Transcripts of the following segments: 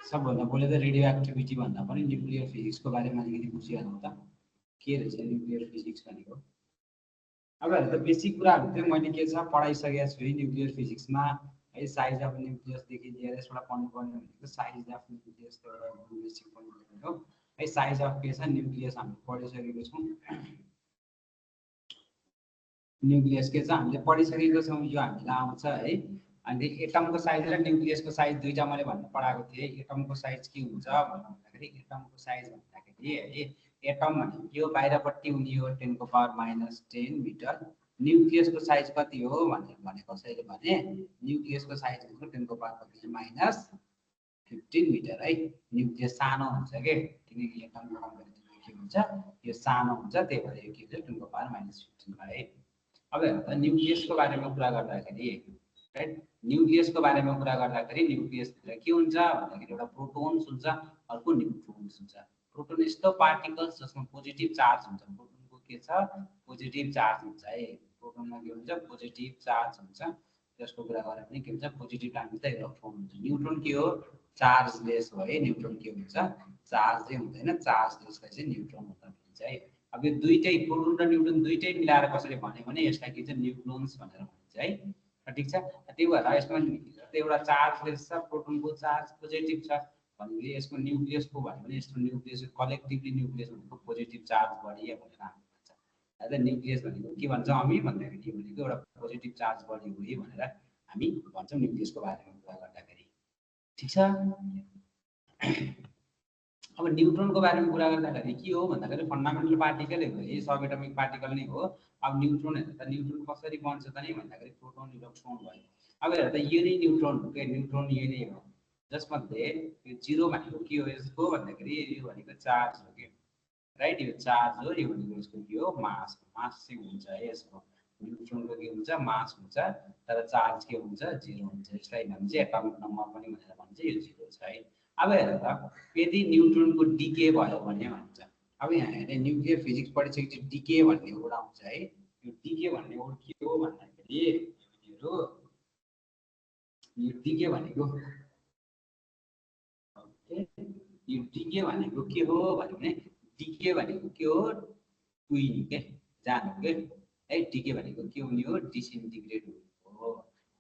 सबभन्दा पहिले त रेडियो एक्टिभिटी भन्दा पनि न्युक्लियर फिजिक्सको बारेमा अलिकति बुझिहाल्नु त के रहेछ न्युक्लियर फिजिक्स भनेको। अब हेर्नु त बेसिक कुराहरू चाहिँ मैले के छ पढाइसकेको छु न्युक्लियर फिजिक्समा है। साइज अफ न्युक्लियसदेखि लिएर यसबाट पढ्नुपर्ने भनेको साइज अफ न्युक्लियस एउटा बेसिक पढ्नुपर्ने हो है। साइज अफ के छ न्युक्लियस हामीले पढिसकेको छौँ। न्युक्लियस के छ हामीले पढिसकेको छौँ, यो हामीलाई आउँछ है। अनि एटमको साइज र न्युक्लियसको साइज दुईटा मैले भन्नु पढाएको थिएँ। एटमको साइज के हुन्छ भन्दाखेरि एटमको साइज भन्दाखेरि है एटम भनेको के हो बाहिरपट्टि हुने हो 10⁻⁻10 मिटर। न्युक्लियसको साइज कति हो भने कसैले भने न्युक्लियसको साइज भनेको 10⁻⁻15 मिटर है। न्युक्लियस सानो हुन्छ के किनकि एटमको कम्पेरिजनमा के हुन्छ यो सानो हुन्छ, त्यही भएर यो के हुन्छ 10⁻⁻15 है। अब हेर्नु त न्युक्लियसको बारेमा कुरा गर्दाखेरि राइट, न्युक्लियसको बारेमा कुरा गर्दाखेरि न्युक्लियसभित्र के हुन्छ भन्दाखेरि एउटा प्रोटोन्स हुन्छ, अर्को न्युट्रोन्स हुन्छ। प्रोटोन यस्तो पार्टिकल्स जसमा पोजिटिभ चार्ज हुन्छ। प्रोटोनको के छ पोजिटिभ चार्ज हुन्छ है। प्रोटोनमा के हुन्छ पोजिटिभ चार्ज हुन्छ। त्यसको कुरा गरे पनि के हुन्छ पोजिटिभ चार्ज त इलेक्ट्रोन हुन्छ। न्युट्रोन के हो चार्जलेस हो है। न्युट्रोन के हुन्छ चार्जै हुँदैन, चार्जलेसलाई चाहिँ न्युट्रोन भन्छ है। अब यो दुईटै प्रोटोन र न्युट्रोन दुईटै मिलाएर कसरी भन्यो भने यसलाई के चाहिँ न्युक्लोन्स भनेर भनिन्छ है। ठिक छ, त्यही भएर यसमा एउटा चार्जलेस छ, प्रोटोनको चार्ज पोजिटिभ छ भनेपछि यसको न्युक्लियसको भन्यो भने यसको न्युक्लियस कलेक्टिभली न्युक्लियस भनेको पोजिटिभ चार्ज बढी भनेर हामी भन्छ। अझ न्युक्लियस भनेको के भन्छौँ हामी भन्दाखेरि यो भनेको एउटा पोजिटिभ चार्ज बढी हो है भनेर हामी भन्छौँ न्युक्लियसको बारेमा कुरा गर्दाखेरि। ठिक छ, अब न्युट्रोनको बारेमा कुरा गर्दाखेरि के हो भन्दाखेरि फन्डामेन्टल पार्टिकलै हो, यही सब एटमिक पार्टिकल नै हो। अब न्युट्रोन हेर्नु त न्युट्रोन कसरी बन्छ त नि भन्दाखेरि प्रोटोन इलेक्ट्रोन भयो। अब हेर्नु त यो नै न्युट्रोन हो के, न्युट्रोन यो नै हो जसमध्ये यो जिरो भनेको के हो यसको भन्दाखेरि यो भनेको चार्ज हो कि राइट, यो चार्ज हो, यो भनेको यसको के हो मास। मास चाहिँ हुन्छ है यसको न्युट्रोनको के हुन्छ मास हुन्छ तर चार्ज के हुन्छ जिरो हुन्छ। यसलाई भन्छ एटमिक नम्बर पनि भनेर भन्छ, यो जिरो छ है। अब हेर्नु त यदि न्युट्रोनको डिके भयो भने भन्छ। अब यहाँ हेर्ने न्युक्लियर फिजिक्स पढिसकेपछि डिके भन्ने वर्ड आउँछ है। यो डिके भन्ने वर्ड के हो भन्दाखेरि यो डिके भनेको यो डिके भनेको के हो भने डिके भनेको के हो टुइङ के जानु के है। डिके भनेको के हुने हो डिसइन्टिग्रेट हुने हो,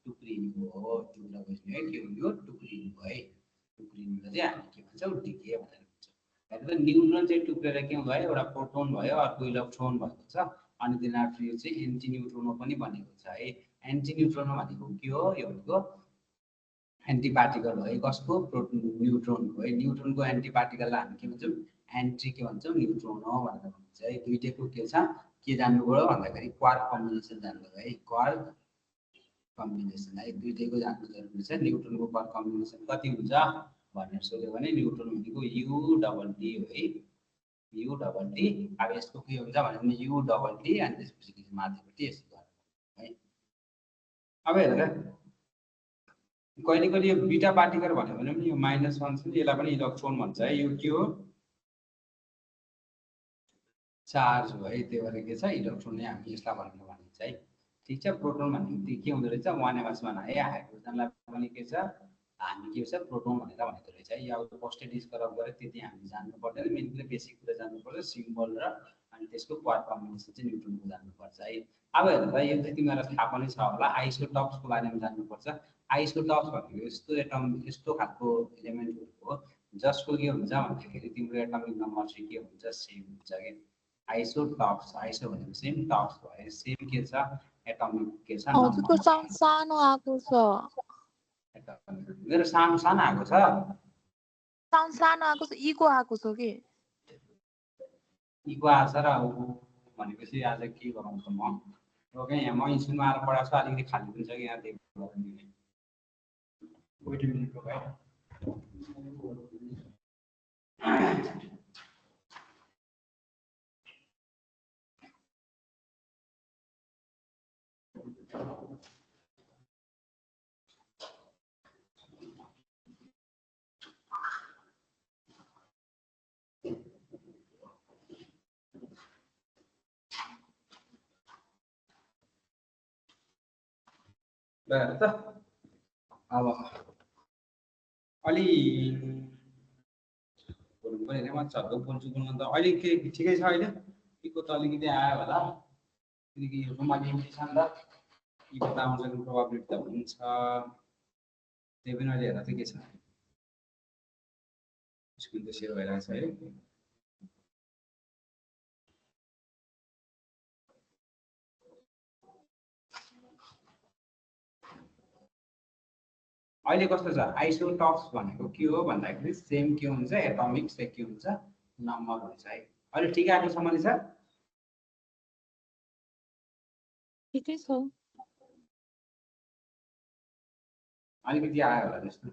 टुक्रिनु हो। टुक्रा बुझ्ने है के हुने हो टुक्रिनु है। टुक्रिनुलाई चाहिँ हामी के भन्छौँ डिके भनेर भन्छौँ। हेर्नु त न्युट्रोन चाहिँ टुक्रेर के भयो एउटा प्रोटोन भयो, अर्को इलेक्ट्रोन भएको छ अनि तिनीहरू यो चाहिँ एन्टी न्युट्रोनो पनि बनेको छ है। एन्टी न्युट्रोनो भनेको के हो यो भनेको एन्टी पार्टिकल हो है। कसको प्रोटोन न्युट्रोनको है। न्युट्रोनको एन्टी पार्टिकललाई हामी के भन्छौँ एन्टी के भन्छौँ न्युट्रोनो भनेर भन्छ है। दुईटैको के छ के जान्नु पर्यो भन्दाखेरि क्वार्क कम्बिनेसन जान्नु है। क्वार्क कम्बिनेसन है दुईटैको जान्नु जरुरी छ। न्युट्रोनको क्वार्क कम्बिनेसन कति हुन्छ भनेर सोध्यो भने न्युट्रोन भनेको यु डबल डी हो है, यु डबल डी। अब यसको के हुन्छ भने यु डबल डी अनि त्यसपछि माथिपट्टि यसो गर्नु है। अब हेर कहिले कहिले यो बीटा पार्टिकल भन्यो भने पनि यो -1 छ नि, यसलाई पनि इलेक्ट्रोन भन्छ है। यो के हो चार्ज हो है, त्यही भएर के छ इलेक्ट्रोन नै हामी यसलाई भनेर भनिन्छ है। ठिक छ, प्रोटोन भनेको के हुँदो रहेछ 1s1 है। हाइड्रोजनलाई पनि के छ हामी के छ प्रोटोन भनेर भनेको रहेछ है। यो फर्स्ट डिस्कभर गरे त्यति हामी जान्नु पर्दैन, मेनली बेसिक कुरा जान्नु पर्छ सिम्बल र अनि त्यसको क्वार्क कम्बिनेसन चाहिँ न्युट्रोनको जान्नुपर्छ है। अब हेर्नु त यो चाहिँ तिमीहरूलाई थाहा पनि छ होला आइसोटप्सको बारेमा जान्नुपर्छ। आइसोटप्स भनेको यस्तो एटम यस्तो खालको एलिमेन्टहरु हो जसको के हुन्छ भन्दाखेरि तिम्रो एटमिक नम्बर चाहिँ के हुन्छ सेम हुन्छ के। आइसोटप्स आइसो भनेको सेम टप्स भयो सेम के छ एटमिक के छ हजुरको साउन्ड सानो आएको छ। मेरो सानो सानो आएको छ, साउन्ड सानो आएको छ, इको आएको छ के इको आछ र भनेपछि आज के गरौँ त म ओके। यहाँ म स्कुलमा आएर पढाएको छु अलिकति खाली पनि छ कि यहाँ देख्नु वेट अ मिनेट ओके। हेर त अब अलि बोल्नु पनि होइन म छक्क बोल्छु बोल्नु त अहिले के ठिकै छ अहिले इको त अलिकति आयो होला किनकि यो मैले एमटी छ नि त इको त आउँछ प्रोबाबिलिटी त हुन्छ त्यही पनि अहिले हेर्दा चाहिँ के छ स्क्रिन त सेयर भइरहेको छ है अहिले कस्तो छ आइसोटप्स भनेको के हो भन्दाखेरि सेम के हुन्छ एटमिक चाहिँ के हुन्छ नम्बर हुन्छ है अहिले ठिक आएको छ मनिषा ठिकै छ अलिकति आयो होला जस्तो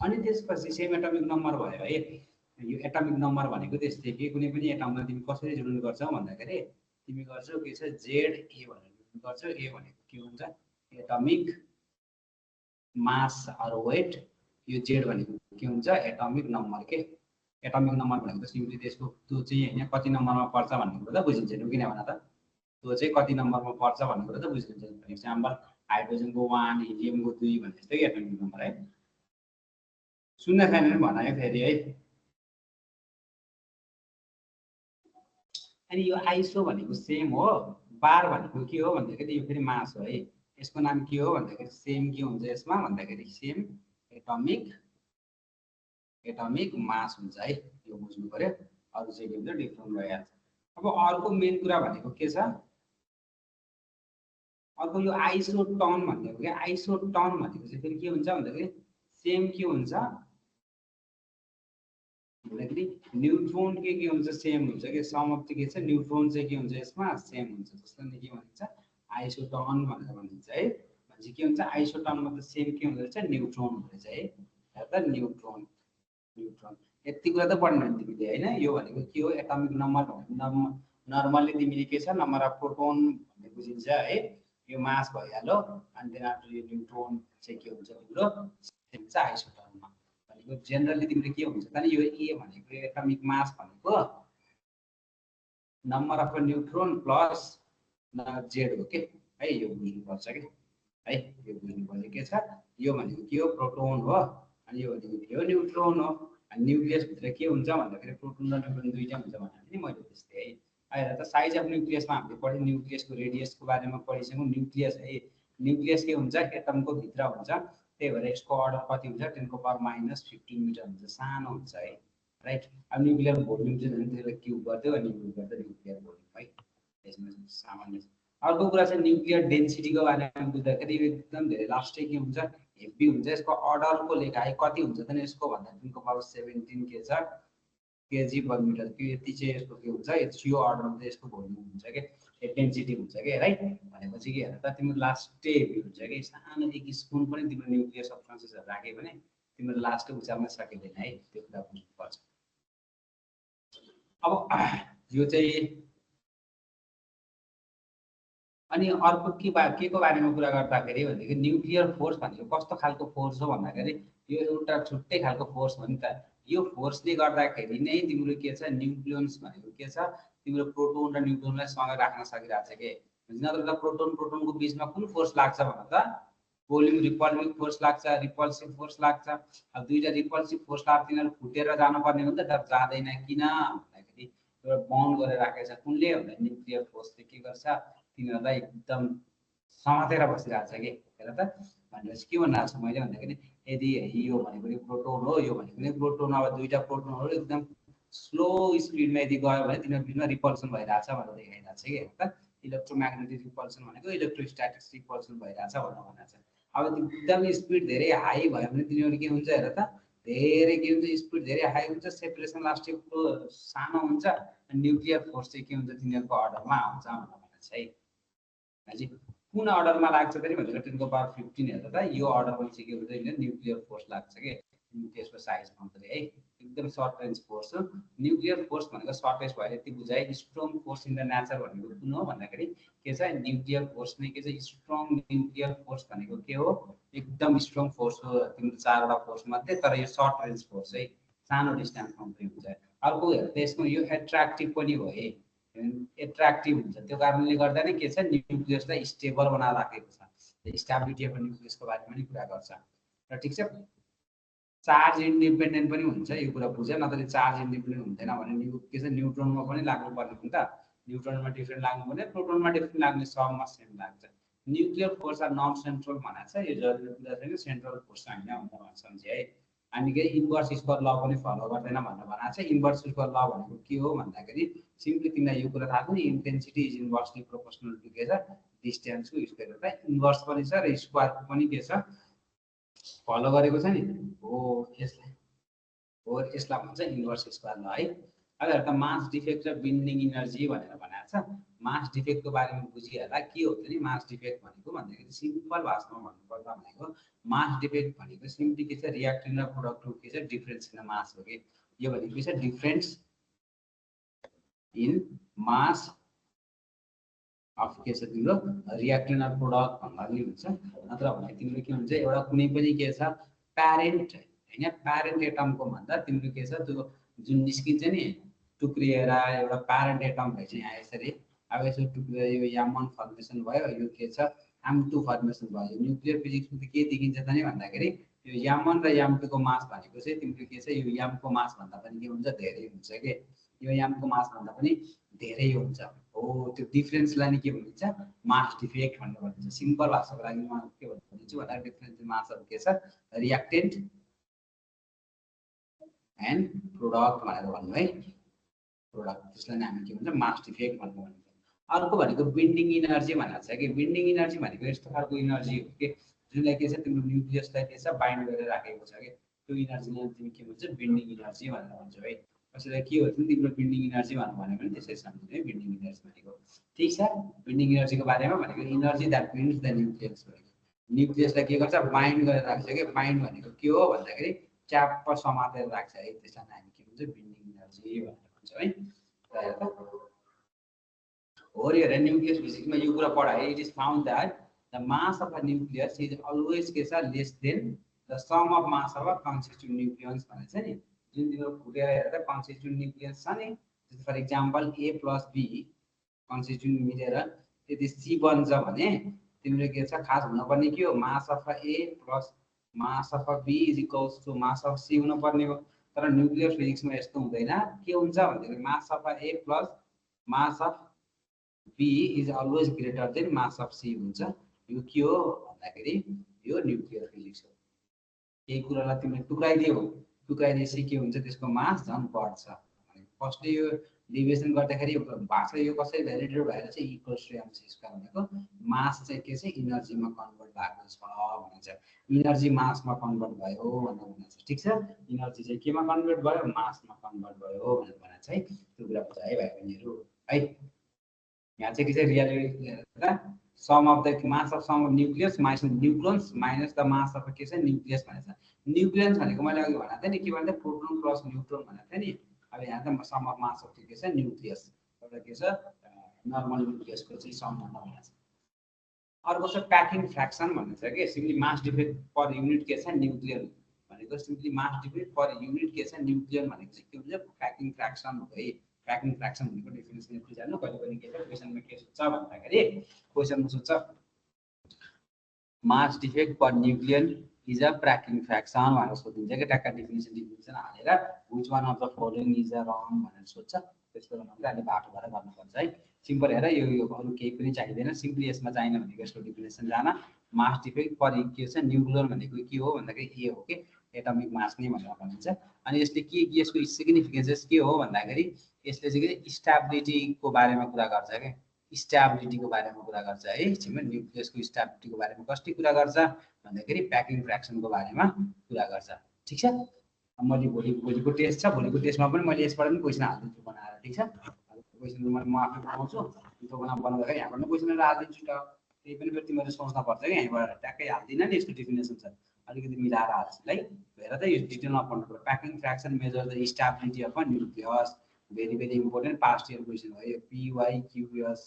अनि त्यसपछि सेम एटमिक नम्बर भयो है यो एटमिक नम्बर भनेको त्यस्तै के कुनै पनि एटममा तिमी कसरी जोड्नु गर्छौ भन्दाखेरि तिमी गर्छौ के छ जेड ए भनेर जोड्नु गर्छौ ए भनेको के हुन्छ एटमिक मास अर वेट यो जेड भनेको के हुन्छ एटमिक नम्बर के एटमिक नम्बर भनेको सिम्पली त्यसको त्यो चाहिँ हैन कति नम्बरमा पर्छ भन्ने कुरा त बुझिन्छ नि किन भन त त्यो चाहिँ कति नम्बरमा पर्छ भन्ने कुरा त बुझिन्छ फर एक्जाम्पल हाइड्रोजनको 1 हिलियमको 2 भने जस्तै एटमिक नम्बर है सुन्न छैन भने फेरि है अनि यो आइसो भनेको सेम हो बार भनेको के हो भन्दाखेरि यो फेरि मास हो है यसको नाम के हो भन्दाखेरि सेम के हुन्छ यसमा भन्दाखेरि सेम एटमिक मास हुन्छ है यो बुझ्नु पर्यो अरु चाहिँ के हुन्छ डिफरेन्ट भइहाल्छ अब अर्को मेन कुरा भनेको के छ अर्को यो आइसोटन भनेको के आइसोटन भनेको चाहिँ फेरि के हुन्छ भन्दाखेरि सेम के हुन्छ भन्दाखेरि न्यूट्रोन के हुन्छ सेम हुन्छ के सम अफ के छ न्यूट्रोन चाहिँ के हुन्छ यसमा सेम हुन्छ जसले के भनिन्छ आइसोटन भनेर भनिन्छ है भन्छ के हुन्छ आइसोटनमा त सेम के हुँदो रहेछ न्यूट्रोन हुँदो रहेछ है हेर्दा न्यूट्रोन यति कुरा त पढ्नु नि तिमीले हैन यो भनेको के हो एटमिक नम्बर नर्मली तिमीले के छ नम्बर अफ प्रोटोन भन्ने बुझिन्छ है यो मास भइहाल्यो अनि त्यसमा यो न्यूट्रोन चाहिँ के हुन्छ तिम्रो सेम छ आइसोटनमा भनेको जनरली तिम्रो के हुन्छ त यो ए भनेको एटमिक मास भनेको number of neutron plus Z हो के है यो बुझ्नुपर्छ के है यो बुझ्नुपर्छ के छ यो भनेको के हो प्रोटोन हो अनि यो भनेको के हो न्यूट्रोन हो अनि न्यूक्लियस भित्र के हुन्छ भन्दाखेरि प्रोटोन र न्यूट्रोन दुईटा हुन्छ भन्ने नि मैले त्यस्तै है अहिले त साइज अफ न्यूक्लियसमा हामीले पढ्यौं न्यूक्लियसको रेडियसको बारेमा पढिसक्यौं न्यूक्लियस है न्यूक्लियस के हुन्छ एटमको भित्र हुन्छ त्यही भएर यसको अर्डर कति हुन्छ 10 को पावर -15 मिटर हुन्छ सानो हुन्छ है राइट अब न्यूक्लियर भोल्युम चाहिँ त्यसलाई क्युब गर्दै अनि क्युब गर्दै न्यूक्लियर भोल्युम है यसमा सामान्य अर्को कुरा चाहिँ न्यूक्लियर डेन्सिटीको बारेमा बुझ्दाखेरि एकदम धेरै लास्टै के हुन्छ हेभी हुन्छ यसको अर्डरको लेखा कति हुन्छ त यसको भन्दा 10 को पावर 17 के छ केजी पर मिटर के यति चाहिँ यसको के हुन्छ यो अर्डरमा चाहिँ यसको भोल्युम हुन्छ के डेन्सिटी हुन्छ के राइट भनेपछि के हेर त तिम्रो लास्टै हेभी हुन्छ के सानो एक स्पुन पनि तिम्रो न्यूक्लियर सब्स्टेन्सेसहरु राखे भने तिम्रो लास्टै उचाल्न सकिदैन है त्यो कुरा बुझ्नुपर्छ अब यो चाहिँ अनि अर्को के को बारेमा कुरा गर्दाखेरि भनेको न्यूक्लियर फोर्स भनेको कस्तो खालको फोर्स हो भन्दाखेरि यो एउटा छुट्टै खालको फोर्स हो नि त यो फोर्सले गर्दाखेरि नै तिम्रो के छ न्यूक्लियन्स भनेको के छ तिम्रो प्रोटोन र न्यूट्रोनलाई सँगै राख्न सकिरहेछ के नत्र त प्रोटोनको बीचमा कुन फोर्स लाग्छ भन त कोलिङ रिपल्सिभ फोर्स लाग्छ रिपल्सिभ फोर्स लाग्छ अब दुईटा रिपल्सिभ फोर्स लाग्छ तिनीहरु फुटेर जानु पर्ने हो नि त जाँदैन किन भन्दाखेरि एउटा बन्ड गरेर राखेको छ कुनले भन्दा न्यूक्लियर फोर्सले के गर्छ तिनीहरुलाई एकदम समातेर बसिरहेछ के हेर त भनेपछि के भन्न छ मैले भन्दाखेरि यदि यो भनेको प्रोटोन हो यो भनेको प्रोटोन अब दुईटा प्रोटोनहरु एकदम स्लो स्पिडमा यदि गयो भने तिनीहरु बिचमा रिपल्सन भइरहेछ भनेर देखाइरहेछ के हेर त इलेक्ट्रोम्याग्नेटिक रिपल्सन भनेको इलेक्ट्रोस्ट्याटिक रिपल्सन भइरहेछ भनेर भन्छ अब एकदम स्पिड धेरै हाई भयो भने तिनीहरु के हुन्छ हेर त धेरै के हुन्छ स्पिड धेरै हाई हुन्छ सेपरेसन लास्टको सानो हुन्छ अनि न्यूक्लियर फोर्स चाहिँ के हुन्छ तिनीहरुको अर्डरमा आउँछ भनेर भन्छ है हजुर कुन अर्डरमा लाग्छ त भनेको 10 को पावर 15 हेर्दा त यो अर्डरमा चाहिँ के हुन्छ न्यूक्लियर फोर्स लाग्छ के त्यसको साइज भन्दाखेरि है एकदम सर्ट रेन्ज फोर्स हो। न्युक्लियर फोर्स भनेको सर्टेस्ट भयो यति बुझाइ। Strong force in the nature भनेको कुन हो भन्दाखेरि के छ न्युक्लियर फोर्स नै के छ स्ट्रङ न्युक्लियर फोर्स भनेको के हो एकदम स्ट्रङ फोर्स हो तिम्रो चारवटा फोर्स मध्ये तर यो सर्ट रेन्ज फोर्स है सानो डिस्टेन्समा पनि हुन्छ। अर्को त्यसको यो एट्र्याक्टिभ पनि हो है एट्र्याक्टिभ हुन्छ त्यो कारणले गर्दा नै के छ न्युक्लियसलाई स्टेबल बनाएर राखेको छ। स्टेबिलिटी अफ न्युक्लियसको बारेमा पनि कुरा गर्छ र ठिक छ चार्ज इन्डिपेन्डेन्ट पनि हुन्छ यो कुरा बुझ्यो नत्र चार्ज इन्डिपेन्डेन्ट हुँदैन भने के छ न्युट्रोनमा पनि लाग्नु पर्ने हो नि त न्युट्रोनमा डिफ्रेन्ट लाग्नु पर्ने प्रोटोनमा डिफ्रेन्ट लाग्ने सबमा सेम लाग्छ। Nuclear force are non central भनेको छ यो जरुरी कुरा छैन सेन्ट्रल फोर्स होइन भनेर सम्झे है। अनि के इन्भर्स स्क्वायर ल पनि फलो गर्दैन भनेर भनेको छ। इन्भर्स स्क्वायर ल भनेको के हो भन्दाखेरि सिम्पली तिमीलाई यो कुरा थाहा छ नि intensity is inversely proportional to के छ डिस्टेन्सको स्क्वायर हो त इन्भर्स पनि छ र स्क्वायरको पनि के छ फलो गरेको छ नि हो यसलाई भन्छ इन्भर्स स्क्वायर ल है। अब हेर त मास डिफेक्ट र बेन्डिङ इनर्जी भनेर भनेको छ। मास डिफेक्टको बारेमा बुझिहाल्ला के हो त नि मास डिफेक्ट भनेको भन्दाखेरि सिम्पल भाषामा भन्नुपर्दा भनेको मास डिफेक्ट भनेको सिम्पली के छ रियाक्टेन्ट र प्रोडक्टको के छ डिफरेन्स इन मास हो कि यो भनेको के छ डिफरेन्स इन मास अफ के छ तिम्रो रियाक्टेन्ट र प्रोडक्ट भन्दा पनि हुन्छ नत्र भने तिम्रो के हुन्छ एउटा कुनै पनि के छ प्यारेन्ट हैन प्यारेन्ट एटमको भन्दा तिम्रो के छ त्यो जुन निस्किन्छ नि टुक्रिएर एउटा प्यारेन्ट एटम भएछ यहाँ यसरी अब यसो टुक्रिएर यो M1 फर्मेसन भयो यो के छ M2 फर्मेसन भयो। न्युक्लियर फिजिक्समा के देखिन्छ त नि भन्दाखेरि यो M1 र M2 को मास भनेको चाहिँ तिम्रो के छ यो M को मास भन्दा पनि के हुन्छ धेरै हुन्छ के यो M को मास भन्दा पनि धेरै हुन्छ हो त्यो डिफरेन्सलाई नि के भनिन्छ मास डिफेक्ट भनेर भनिन्छ। सिम्पल भाषाको लागि म के भन्छु भन्दा डिफरेन्स इन मासहरु के छ रियाक्टेन्ट एन्ड प्रोडक्ट भनेर भन्नु है प्रोडक्ट त्यसलाई हामी के भन्छ मास डिफेक्ट भनेर भनिन्छ। अर्को भनेको बेन्डिङ इनर्जी भनेको छ कि बेन्डिङ इनर्जी भनेको यस्तो खालको इनर्जी हो कि जुनलाई के छ तिम्रो न्युक्लियसलाई के छ बाइन्ड गरेर राखेको छ कि त्यो इनर्जीलाई तिमी के भन्छ बेन्डिङ इनर्जी भनेर भन्छौ है। कसैलाई के हो तिम्रो बेन्डिङ इनर्जी भन्नु भने त्यसै सम्झिनु है बेन्डिङ इनर्जी भनेको ठीक छ। बेन्डिङ इनर्जीको बारेमा भनेको इनर्जी दैट बेन्ड्स द न्युक्लियस भनेको न्युक्लियसलाई के गर्छ बाइन्ड गरेर राख्छ के बाइन्ड भनेको के हो भन्दाखेरि च्याप समातेर राख्छ है त्यसलाई हामी के भन्छ बेन्डिङ इनर्जी भनेर भन्छौँ है। हो रे न्युक्लियस फिजिक्समा यो कुरा पढाए it is found that the mass of a nucleus is always के छ less than the sum of mass of a constituent nucleons भनेछ नि जुन तिम्रो फुटेर हेर्दा कन्स्टिट्युएन्ट न्युक्लियस छ नि for example A + B constituent मिलेर यदि C बन्छ भने तिम्रो के छ खास हुनुपर्ने के हो mass of A + mass of B = mass of C हुनुपर्ने हो। तर न्युक्लियर फिजिक्समा यस्तो हुँदैन के हुन्छ भन्दाखेरि mass of A + mass of B is always greater than mass of C हुन्छ। यो के हो भन्दाखेरि यो न्युक्लियर फिजिक्स हो। केही कुरालाई तिमीले टुक्राइदिएपछि के हुन्छ त्यसको मास झन् बढ्छ। फर्स्टली यो डेभिएसन गर्दाखेरि भाषा यो कसरी भ्यालिडेट भएर चाहिँ इक्वल्स टु mc² भनेको मास चाहिँ के चाहिँ इनर्जीमा कन्भर्ट भएको छ भन्छ। इनर्जी मासमा कन्भर्ट भयो भनेर भन्छ ठीक छ। इनर्जी चाहिँ केमा कन्भर्ट भयो मासमा कन्भर्ट भयो भनेर भन्छ है। त्यो कुरा बुझ है भाइ बहिनीहरु है। यहाँ चाहिँ के छ reality sum of the mass of sum of nucleus minus neutrons minus the mass of के छ न्युक्लियस भनेछ। न्युक्लियस भनेको मैले अघि भनेको थिएँ नि के भन्दा प्रोटोन प्लस न्युट्रोन भनेको थिएँ नि। अब यहाँ त सम अफ मास अफ के छ न्युक्लियस एउटा के छ नर्मल न्युक्लियसको चाहिँ सम भनेको छ। अर्को छ प्याकिङ फ्र्याक्सन भन्ने छ के सिम्पली मास डिफेक्ट पर युनिट के छ न्युक्लियर भनेको सिम्पली मास डिफेक्ट पर युनिट के छ न्युक्लियर भनेको चाहिँ के हुन्छ प्याकिङ फ्र्याक्सन हो है। प्याकिङ फ्र्याक्सन भनेको डेफिनेसन बुझ्नु कहिले पनि के छ क्वेशनमा के सोध्छ भन्दाखेरि क्वेशनमा सोध्छ mass defect per nuclear is a packing fraction भनेर सोधिन्छ कि ट्याक्का डेफिनेसन हालेर which one of the following is a wrong भनेर सोध्छ। त्यसको लागि अलि बाटो भएर गर्नुपर्छ है। सिम्पल हेर यो अरू केही पनि चाहिँदैन सिम्पली यसमा चाहिने भनेको यसको डेफिनेसन जान मास डिफेक्ट पर के छ न्युक्लियर भनेको के हो भन्दाखेरि ए हो कि एटमिक मास नै भनेर भनिन्छ। अनि यसले के यसको सिग्निफिकेन्सेस के हो भन्दाखेरि यसले चाहिँ के स्टेबिलिटीको बारेमा कुरा गर्छ के स्टेबिलिटीको बारेमा कुरा गर्छ है। छिमेन न्युक्लियसको स्टेबिलिटीको बारेमा कसरी कुरा गर्छ भन्दाखेरि प्याकिङ फ्र्याक्सनको बारेमा कुरा गर्छ ठीक छ। मैले भोलिको टेस्ट छ भोलिको टेस्टमा पनि मैले यसबाट पनि क्वेशन हाल्दिन्छु बनाएर ठीक छ। क्वेशन म आफै बनाउँछु त्यो बनाउँदाखेरि यहाँबाट पनि क्वेशनहरु हाल्दिन्छु त त्यही पनि फेरि तिमीहरूले सोच्न पर्छ कि यहीँबाट ट्याक्कै हाल्दिनँ नि यसको डेफिनेसन छ अलिकति मिलाएर हाल्छु है हेर त यो डिटेलमा पढ्नु पर्यो packing fraction measure the stability of a nucleus very very important past year question हो यो PYQS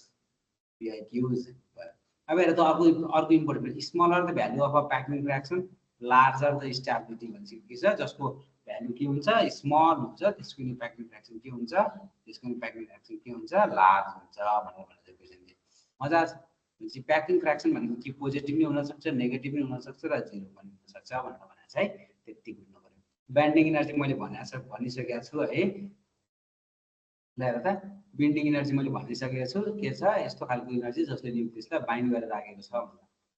PIQs अब हेर त अर्को important smaller the value of a packing fraction larger the stability भन्छ के छ जसको भ्यालु के हुन्छ स्मल हुन्छ त्यसको नि प्याकिङ फ्र्याक्सन के हुन्छ त्यसको नि प्याकिङ फ्र्याक्सन के हुन्छ लार्ज हुन्छ भनेर भनेको क्वेसनले मजा छ भनेपछि प्याकिङ फ्र्याक्सन भनेको कि पोजिटिभ नि हुन सक्छ नेगेटिभ नि हुन सक्छ र जिरो पनि हुन सक्छ भनेर भनेको छ है त्यति बुझ्नु पर्यो बाइन्डिङ एनर्जी मैले भनिसकेको छु है ल हेर त बिन्डिङ एनर्जी मैले भनिसकेको छु के छ यस्तो खालको एनर्जी जसले न्युक्लियसलाई बाइन्ड गरेर राखेको छ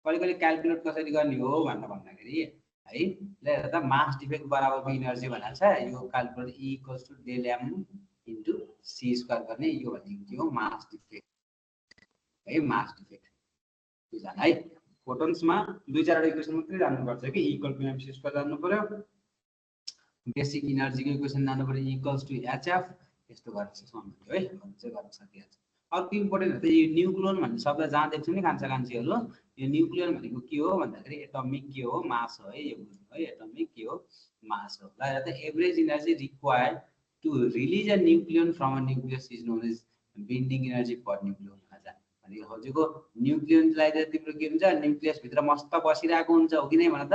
कहिले कहिले क्याल्कुलेट कसरी गर्ने हो भनेर भन्दाखेरि है ल हेर त मास डिफेक्ट बराबरको एनर्जी भनेको छ यो calculate E equals to del M into C square गर्ने यो भनेको के हो मास डिफेक्ट है मास डिफेक्ट बुझ्नु है फोटोन्समा दुई चारवटा इक्वेसन मात्रै जान्नुपर्छ कि E equal to MC square जान्नु पर्यो बेसिक एनर्जीको इक्वेसन जान्नु पर्यो E इक्वल्स टु HF यस्तो गरेर सम्झ्यो है चाहिँ गर्न सकिहाल्छ अर्को इम्पोर्टेन्ट हो यो न्युक्लियन भन्ने शब्द जान्दैछ नि कान्छाकान्छीहरू यो न्युक्लियन भनेको के हो भन्दाखेरि एटमिक के हो मास हो है यो बुझ्नु है एटमिक के हो मास हो ल त average energy required to release a nucleon from a nucleus is known as binding energy per nucleon भनेको हजुरको न्युक्लियनलाई त तिम्रो के हुन्छ न्युक्लियस भित्र मस्त बसिरहेको हुन्छ हो कि नै भन त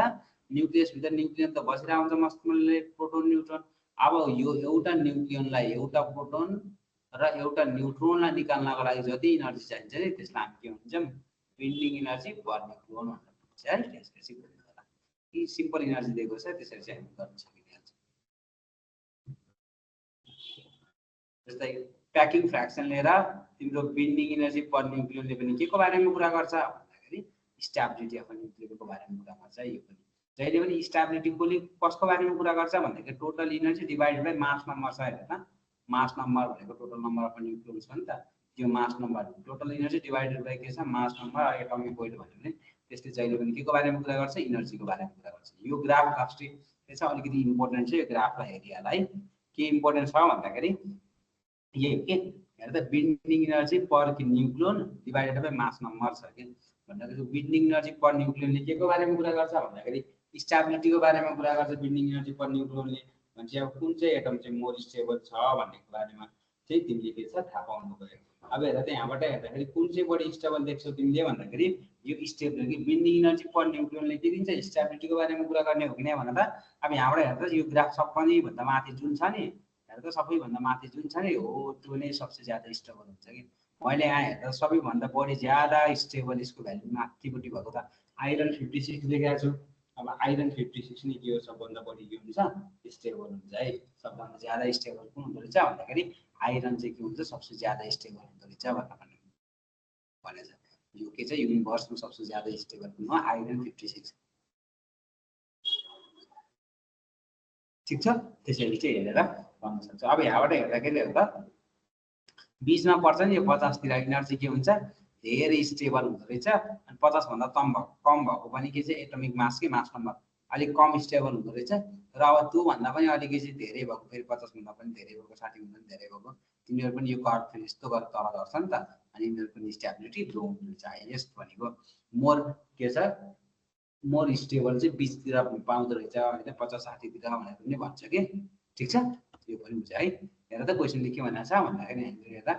न्युक्लियस भित्र न्युक्लियन त बसिरहेको हुन्छ मस्तले प्रोटोन न्युट्रोन अब यो एउटा न्युक्लियनलाई एउटा प्रोटोन र एउटा न्युट्रोनलाई निकाल्नको लागि जति एनर्जी चाहिन्छ नि त्यसलाई हामी के भन्छौँ बिन्डिङ एनर्जी पर न्युक्लियन भनेर भन्छ है त्यसपछि बुझ्नु होला कि सिम्पल एनर्जी दिएको छ त्यसरी चाहिँ हामी गर्न सकिहाल्छ जस्तै प्याकिङ फ्र्याक्सन लिएर तिम्रो बिन्डिङ एनर्जी पर न्युक्लियनले पनि के को बारेमा कुरा गर्छ भन्दाखेरि स्टेबिलिटी अफ न्युक्लियनको बारेमा कुरा गर्छ यो पनि जहिले पनि स्टेबिलिटी कसको बारेमा कुरा गर्छ भन्दाखेरि total energy divided by mass number छ हेर न मास नम्बर भनेको टोटल नम्बर अफ न्युक्लियन्स हो नि त त्यो mass number total energy divided by के छ मास नम्बर एटमिक वेट भन्यो भने त्यसले जहिले पनि के को बारेमा कुरा गर्छ एनर्जीको बारेमा कुरा गर्छ यो ग्राफ लास्टै छ अलिकति इम्पोर्टेन्ट छ यो ग्राफलाई हेरिहाल है के इम्पोर्टेन्ट छ भन्दाखेरि यही के हेर त binding energy per nucleon divided by mass number छ के भन्दाखेरि बिन्डिङ एनर्जी पर न्युक्लियनले के को बारेमा कुरा गर्छ भन्दाखेरि स्टेबिलिटीको बारेमा कुरा गर्छ बिन्डिङ एनर्जी पर न्युक्लियनले भनेपछि अब कुन चाहिँ एटम चाहिँ मोर स्टेबल छ भन्नेको बारेमा चाहिँ तिमीले के छ थाहा पाउनु पर्यो अब हेर त यहाँबाट हेर्दाखेरि कुन चाहिँ बढी स्टेबल देख्छौ तिमीले भन्दाखेरि यो स्टेबल कि बिन्डिङ एनर्जी पर न्युक्लियनले के दिन्छ स्टेबिलिटीको बारेमा कुरा गर्ने हो कि नै भन त अब यहाँबाट हेर त यो ग्राफ सबैभन्दा माथि जुन छ नि हेर त सबैभन्दा माथि जुन छ नि हो त्यो नै सबसे ज्यादा स्टेबल हुन्छ कि मैले यहाँ हेर्दा सबैभन्दा बढी ज्यादा स्टेबल यसको भ्यालु माथिपट्टि भएको त आइरन 56 लेखेको छु अब आइरन 56 नि के हो सबभन्दा बढी के हुन्छ स्टेबल हुन्छ है सबभन्दा ज्यादा स्टेबल कुन हुँदो रहेछ भन्दाखेरि आइरन चाहिँ के हुन्छ सबसे ज्यादा स्टेबल हुँदो रहेछ भनेछ यो के छ युनिभर्समा सबसे ज्यादा स्टेबल कुन हो आइरन 56 ठीक छ त्यसैले चाहिँ हेरेर भन्न सक्छ अब यहाँबाट हेर्दाखेरि हेर त बीचमा पर्छ नि यो 50 तिर एनर्जी के हुन्छ धेरै स्टेबल हुँदो रहेछ अनि 50 भन्दा कम भएको पनि के चाहिँ एटमिक मास के मास नम्बर अलिक कम स्टेबल हुँदो रहेछ र अब त्यो भन्दा पनि अलिकति धेरै भएको फेरि 50 भन्दा पनि धेरै भएको 60 भन्दा पनि धेरै भएको तिनीहरू पनि यो कर्भ फेरि यस्तो गरेर तल झर्छ नि त अनि यिनीहरू पनि स्टेबिलिटी लो हुँदो रहेछ हाइएस्ट भनेको मोर के छ मोर स्टेबल चाहिँ बीचतिर पाउँदो रहेछ होइन 50-60 तिर भनेर पनि भन्छ कि ठिक छ यो पनि बुझ है हेर त क्वेसनले के भनेको छ भन्दाखेरि हामीले हेर्दा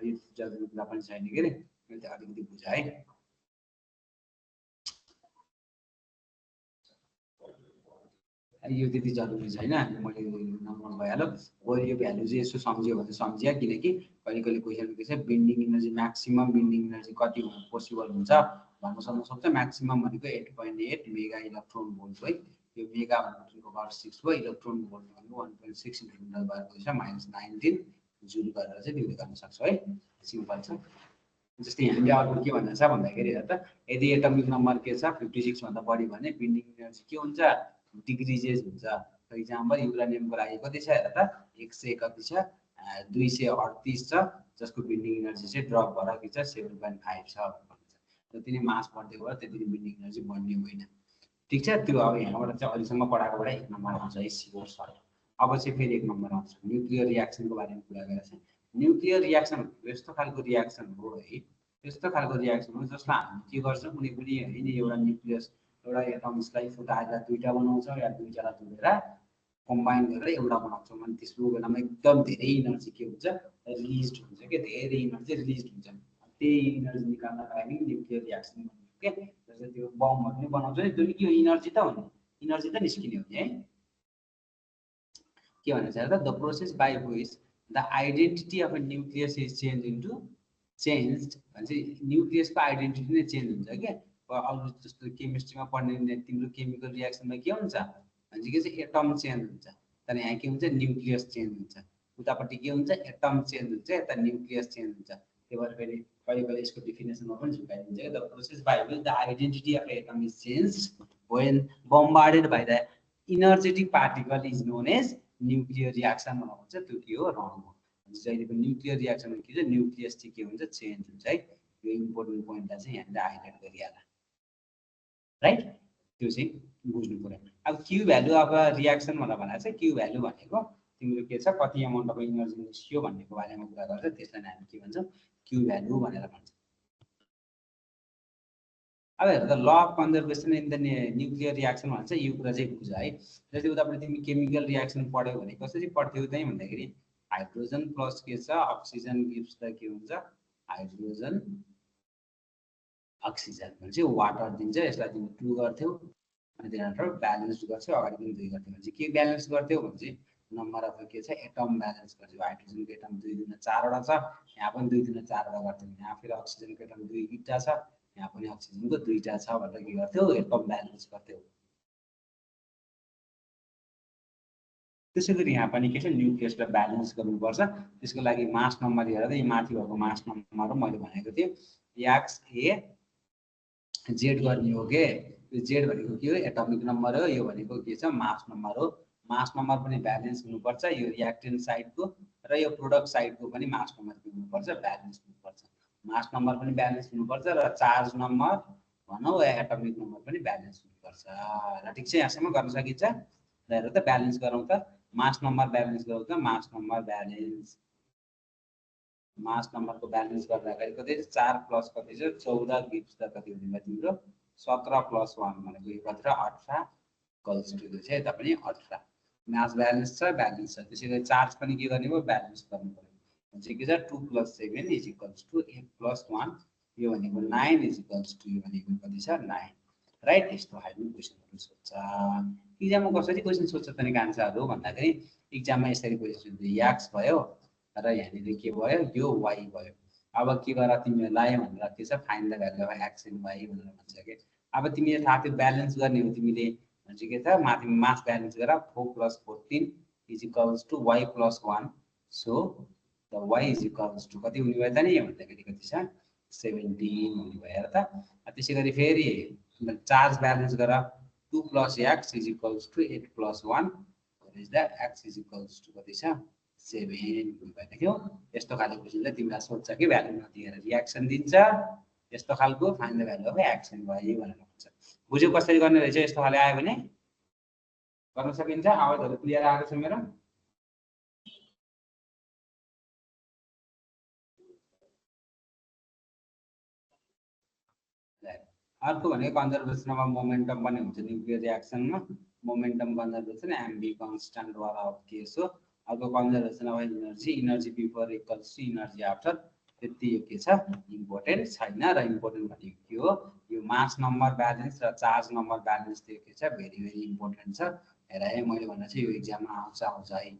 यो जरुरी कुरा पनि छैन के रे मैले अलिकति बुझ है यो त्यति जरुरी छैन मैले नम्बर भइहाल्यो हो यो भ्यालु चाहिँ यसो सम्झ्यो भने सम्झिया किनकि कहिले कहिले क्वेसन के छ बिन्डिङ एनर्जी म्याक्सिमम बिन्डिङ एनर्जी कति हुन पोसिबल हुन्छ भन्न सक्छ म्याक्सिमम भनेको 8.8 मेगा इलेक्ट्रोन भोल्ट है यो मेगा भनेको पावर 6 हो इलेक्ट्रोन भोल्ट भनेको 1.6 × 10⁻⁻19 जुल गरेर चाहिँ तिमीले गर्न सक्छौ है सिम्पल छ जस्तै हामीले अर्को के भन्छ भन्दाखेरि हेर त यदि एटमिक नम्बर के छ 56 भन्दा बढी भने बिन्डिङ एनर्जी के हुन्छ डिक्रिजेस हुन्छ फर इक्जाम्पल युरानियमको लागि कति छ हेर त 100 कति छ 238 छ जसको बिन्डिङ एनर्जी चाहिँ ड्रप भएर के छ 7.5 छ जति नै मास बढ्दै गयो त्यति नै बिन्डिङ एनर्जी बढ्ने होइन ठीक छ त्यो अब यहाँबाट चाहिँ अहिलेसम्म पढाएकोबाट 1 नम्बर आउँछ है सियोर सर अब चाहिँ फेरि 1 नम्बर आउँछ न्युक्लियर रियाक्सनको बारेमा कुरा गरेको छ न्युक्लियर रियाक्सन यस्तो खालको रियाक्सन हो है त्यस्तो खालको रियाक्सन हो जसमा हामी के गर्छौँ कुनै पनि होइन एउटा न्युक्लियस एउटा एटम्सलाई फुटाएर दुईटा बनाउँछौँ या दुईटालाई जोडेर कम्बाइन गरेर एउटा बनाउँछौँ अनि त्यसको बेलामा एकदम धेरै इनर्जी के हुन्छ रिलिज हुन्छ क्या धेरै इनर्जी रिलिज हुन्छ त्यही इनर्जी निकाल्नका लागि न्युक्लियर रियाक्सन गर्नु के जस्तै त्यो बमहरू पनि बनाउँछ नि त्यो के इनर्जी त हो नि इनर्जी त निस्किने हो नि है के भन्छ त the process by which the identity of a nucleus is change into change भन्छ न्युक्लियसको आइडेन्टिटी नै चेन्ज हुन्छ क्या अरू जस्तो केमिस्ट्रीमा पढ्ने तिम्रो केमिकल रियाक्सनमा के हुन्छ भन्छ के चाहिँ एटम चेन्ज हुन्छ तर यहाँ के हुन्छ न्युक्लियस चेन्ज हुन्छ उतापट्टि के हुन्छ एटम चेन्ज हुन्छ यता न्युक्लियस चेन्ज हुन्छ त्यही भएर फेरि कहिले कहिले यसको डिफिनेसनमा पनि झुकाइदिन्छ क्या the process by which the identity of atom is change when bombarded by the energetic particle is known as nuclear reaction भन्छ त्यो के हो रङ हो जहिले पनि न्युक्लियर रियाक्सनमा के हुन्छ न्युक्लियस चाहिँ के हुन्छ चेन्ज हुन्छ है यो इम्पोर्टेन्ट पोइन्टलाई चाहिँ यहाँनिर हाइलाइट गरिहाल्छ राइट त्यो चाहिँ बुझ्नु पर्यो अब क्यू भ्यालु अब रियाक्सन भनेर चाहिँ क्यू भ्यालु भनेको तिम्रो के छ कति अमाउन्ट अफ इनर्जी निस्कियो भन्नेको बारेमा कुरा गर्छ त्यसलाई हामी के भन्छौँ क्यू भ्यालु भनेर भन्छौँ अब हेर त law of conservation in the nuclear reaction भन्छ यो कुरा चाहिँ बुझ है जस्तै उतापट्टि तिमी केमिकल रियाक्सन पढ्यौ भने कसरी पढ्थ्यौ त्यही भन्दाखेरि हाइड्रोजन प्लस के छ अक्सिजन गिव्स द के हुन्छ हाइड्रोजन अक्सिजन भनेपछि वाटर दिन्छ यसलाई तिमी 2 गर्थ्यौ अनि त्यहाँबाट ब्यालेन्स गर्छौ अगाडि पनि 2 गर्थ्यौ भने के ब्यालेन्स गर्थ्यौ भने चाहिँ नम्बर अफ के छ एटम ब्यालेन्स गर्छौ हाइड्रोजनको एटम 2 दुना 4 वटा छ यहाँ पनि 2 दुना 4 वटा गर्थ्यौ यहाँ फेरि अक्सिजनको एटम 2 टा छ यहाँ पनि अक्सिजनको 2टा छ भनेर के गर्थ्यौ एटम ब्यालेन्स गर्थ्यौ त्यसै गरी यहाँ पनि के छ न्युक्लियसलाई ब्यालेन्स गर्नुपर्छ त्यसको लागि मास नम्बर हेरेर यो माथि भएको मास नम्बर मैले भनेको थिएँ एक्स ए जेड गर्ने हो के यो जेड भनेको के हो एटमिक नम्बर हो यो भनेको के छ मास नम्बर हो मास नम्बर पनि ब्यालेन्स हुनुपर्छ यो रियाक्टेन्ट साइडको र यो प्रोडक्ट साइडको पनि मास नम्बर हुनुपर्छ ब्यालेन्स हुनुपर्छ मास नम्बर पनि ब्यालेन्स हुनुपर्छ र चार्ज नम्बर भनौँ या एटमिक नम्बर पनि ब्यालेन्स हुनुपर्छ र ठिक छ यहाँसम्म गर्न सकिन्छ र त ब्यालेन्स गरौँ त मास नम्बर ब्यालेन्स गरौँ त मास नम्बर ब्यालेन्स गर्दाखेरि कति 4 प्लस कति छ 14 गिव्स द कति हुने भयो तिम्रो 17 प्लस 1 भनेको यो कति र 18 इक्वल्स टु छ यता पनि 18 मास ब्यालेन्स छ त्यसैगरी चार्ज पनि के गर्ने भयो ब्यालेन्स गर्नु पर्यो हुन्छ के छ 2 + 7 इज इक्वल्स टु 8 + 1 यो भनेको 9 इज इक्वल्स टु यो भनेको कति छ 9 राइट यस्तो खालको क्वेशनहरु सोध्छ इक्जाममा कसरी क्वेशन सोध्छ त नि आन्सरहरु भन्दाखेरि इक्जाममा यसरी क्वेशन सोध्छ एक्स भयो र यहाँनिर के भयो यो वाइ भयो अब के गर तिमीलाई भनेर के छ find the value of x and y भनेर भन्छ के अब तिमीले थाहा थियो ब्यालेन्स गर्ने हो तिमीले भन्छ के छ माथि मास ब्यालेन्स गर 4 + 14 is equals to y + 1 so the y is equals to कति हुने भयो त नि भन्दाखेरि कति छ 17 हुने भयो त त्यसैगरी फेरि चार्ज ब्यालेन्स गर 2 + x is equals to 8 + 1 what is that x is equals to कति छ 7 भन्यो यस्तो खालको क्वेशनले तिमीलाई सोध्छ कि भ्यालु नदिएर रियाक्सन दिन्छ यस्तो खालको find the value of x and y भनेर भन्छ बुझ्यौ कसरी गर्ने रहेछ यस्तो खाले आयो भने गर्न सकिन्छ आवाजहरु क्लियर आएको छ मेरो अर्को भनेको कन्जर्भेसन अफ मोमेन्टम पनि हुन्छ न्युक्लियर रियाक्सनमा मोमेन्टम कन्जर्भेसन एमबी कन्स्टन्ट वाला अफ केस हो अर्को conservation of energy before equals to energy after त्यति के छ इम्पोर्टेन्ट छैन र इम्पोर्टेन्ट भनेको के हो यो मास नम्बर ब्यालेन्स र चार्ज नम्बर ब्यालेन्स त्यो के छ भेरी इम्पोर्टेन्ट छ हेर है मैले भन्दा चाहिँ यो एक्जाममा आउँछ है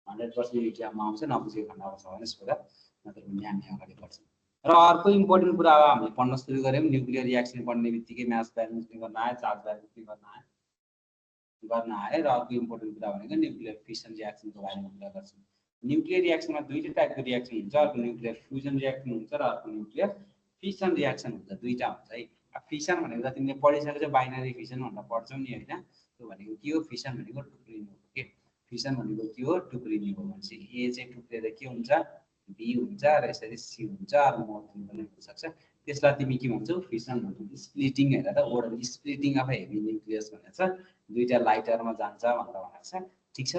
100% एक्जाममा आउँछ नबुझेको खण्डमा छ भने सोध नत्र पनि हामी अगाडि बढ्छौँ र अर्को इम्पोर्टेन्ट कुरा अब हामीले पढ्न सुरु गर्यौं न्युक्लियर रियाक्सन पढ्ने बित्तिकै मास ब्यालेन्स पनि गर्न आयो चार्ज ब्यालेन्स पनि गर्न आयो र अर्को इम्पोर्टेन्ट कुरा भनेको न्युक्लियर फिसन रियाक्सनको बारेमा कुरा गर्छौं न्युक्लियर रियाक्सनमा दुईटा टाइपको रियाक्सन हुन्छ अर्को न्युक्लियर फ्युजन रियाक्सन हुन्छ र अर्को न्युक्लियर फिसन रियाक्सन हुन्छ दुईटा हुन्छ है अब फिसन भनेको त तिमीले पढिसकेको छ बाइनरी फिसन भनेर पढ्छौ नि हैन त्यो भनेको के हो फिसन भनेको टुक्रिनु हो के फिसन भनेको के हो टुक्रिनु हो भनेपछि ए चाहिँ टुक्रेर के हुन्छ बी हुन्छ र यसरी सी हुन्छ अरु मोर्फिन पनि हुन सक्छ त्यसलाई तिमी के भन्छौ फिसन भन्छौ स्प्लिटिङ हेर त order splitting of heavy nucleus भनेको छ दुईटा लाइटरमा जान्छ भनेर भनेको छ ठीक छ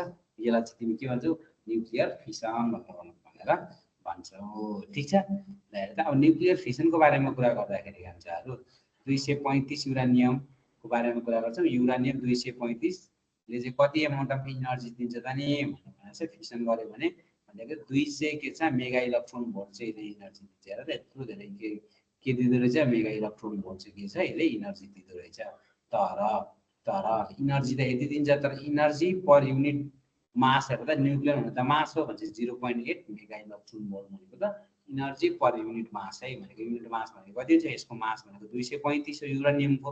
यसलाई चाहिँ तिमी के भन्छौ न्युक्लियर फिसन भनेर भन्छौँ। ठिक छ, ल हेर त अब न्युक्लियर फिसनको बारेमा कुरा गर्दाखेरि खान्छहरू 235 युरानियमको बारेमा कुरा गर्छौँ। युरानियम 235ले चाहिँ कति एमाउन्ट अफ इनर्जी दिन्छ त नि भनेर चाहिँ फिसन गर्यो भने भनेको 200 के छ मेगा इलेक्ट्रोन भोल्ट चाहिँ यसले इनर्जी दिन्छ। हेर त यत्रो धेरै के दिँदो रहेछ, मेगा इलेक्ट्रोन भोल्ट चाहिँ के छ यसले इनर्जी दिँदो रहेछ। तर इनर्जी त यति दिन्छ, तर इनर्जी पर युनिट मास हेर त न्युक्लियर हुनु त मास हो भने 0.8 मेगा इलेक्ट्रोन भोल्ट भनेको त इनर्जी पर युनिट मास है। भनेको युनिट मास भनेको कति हुन्छ, यसको मास भनेको 235 हो युरानियमको,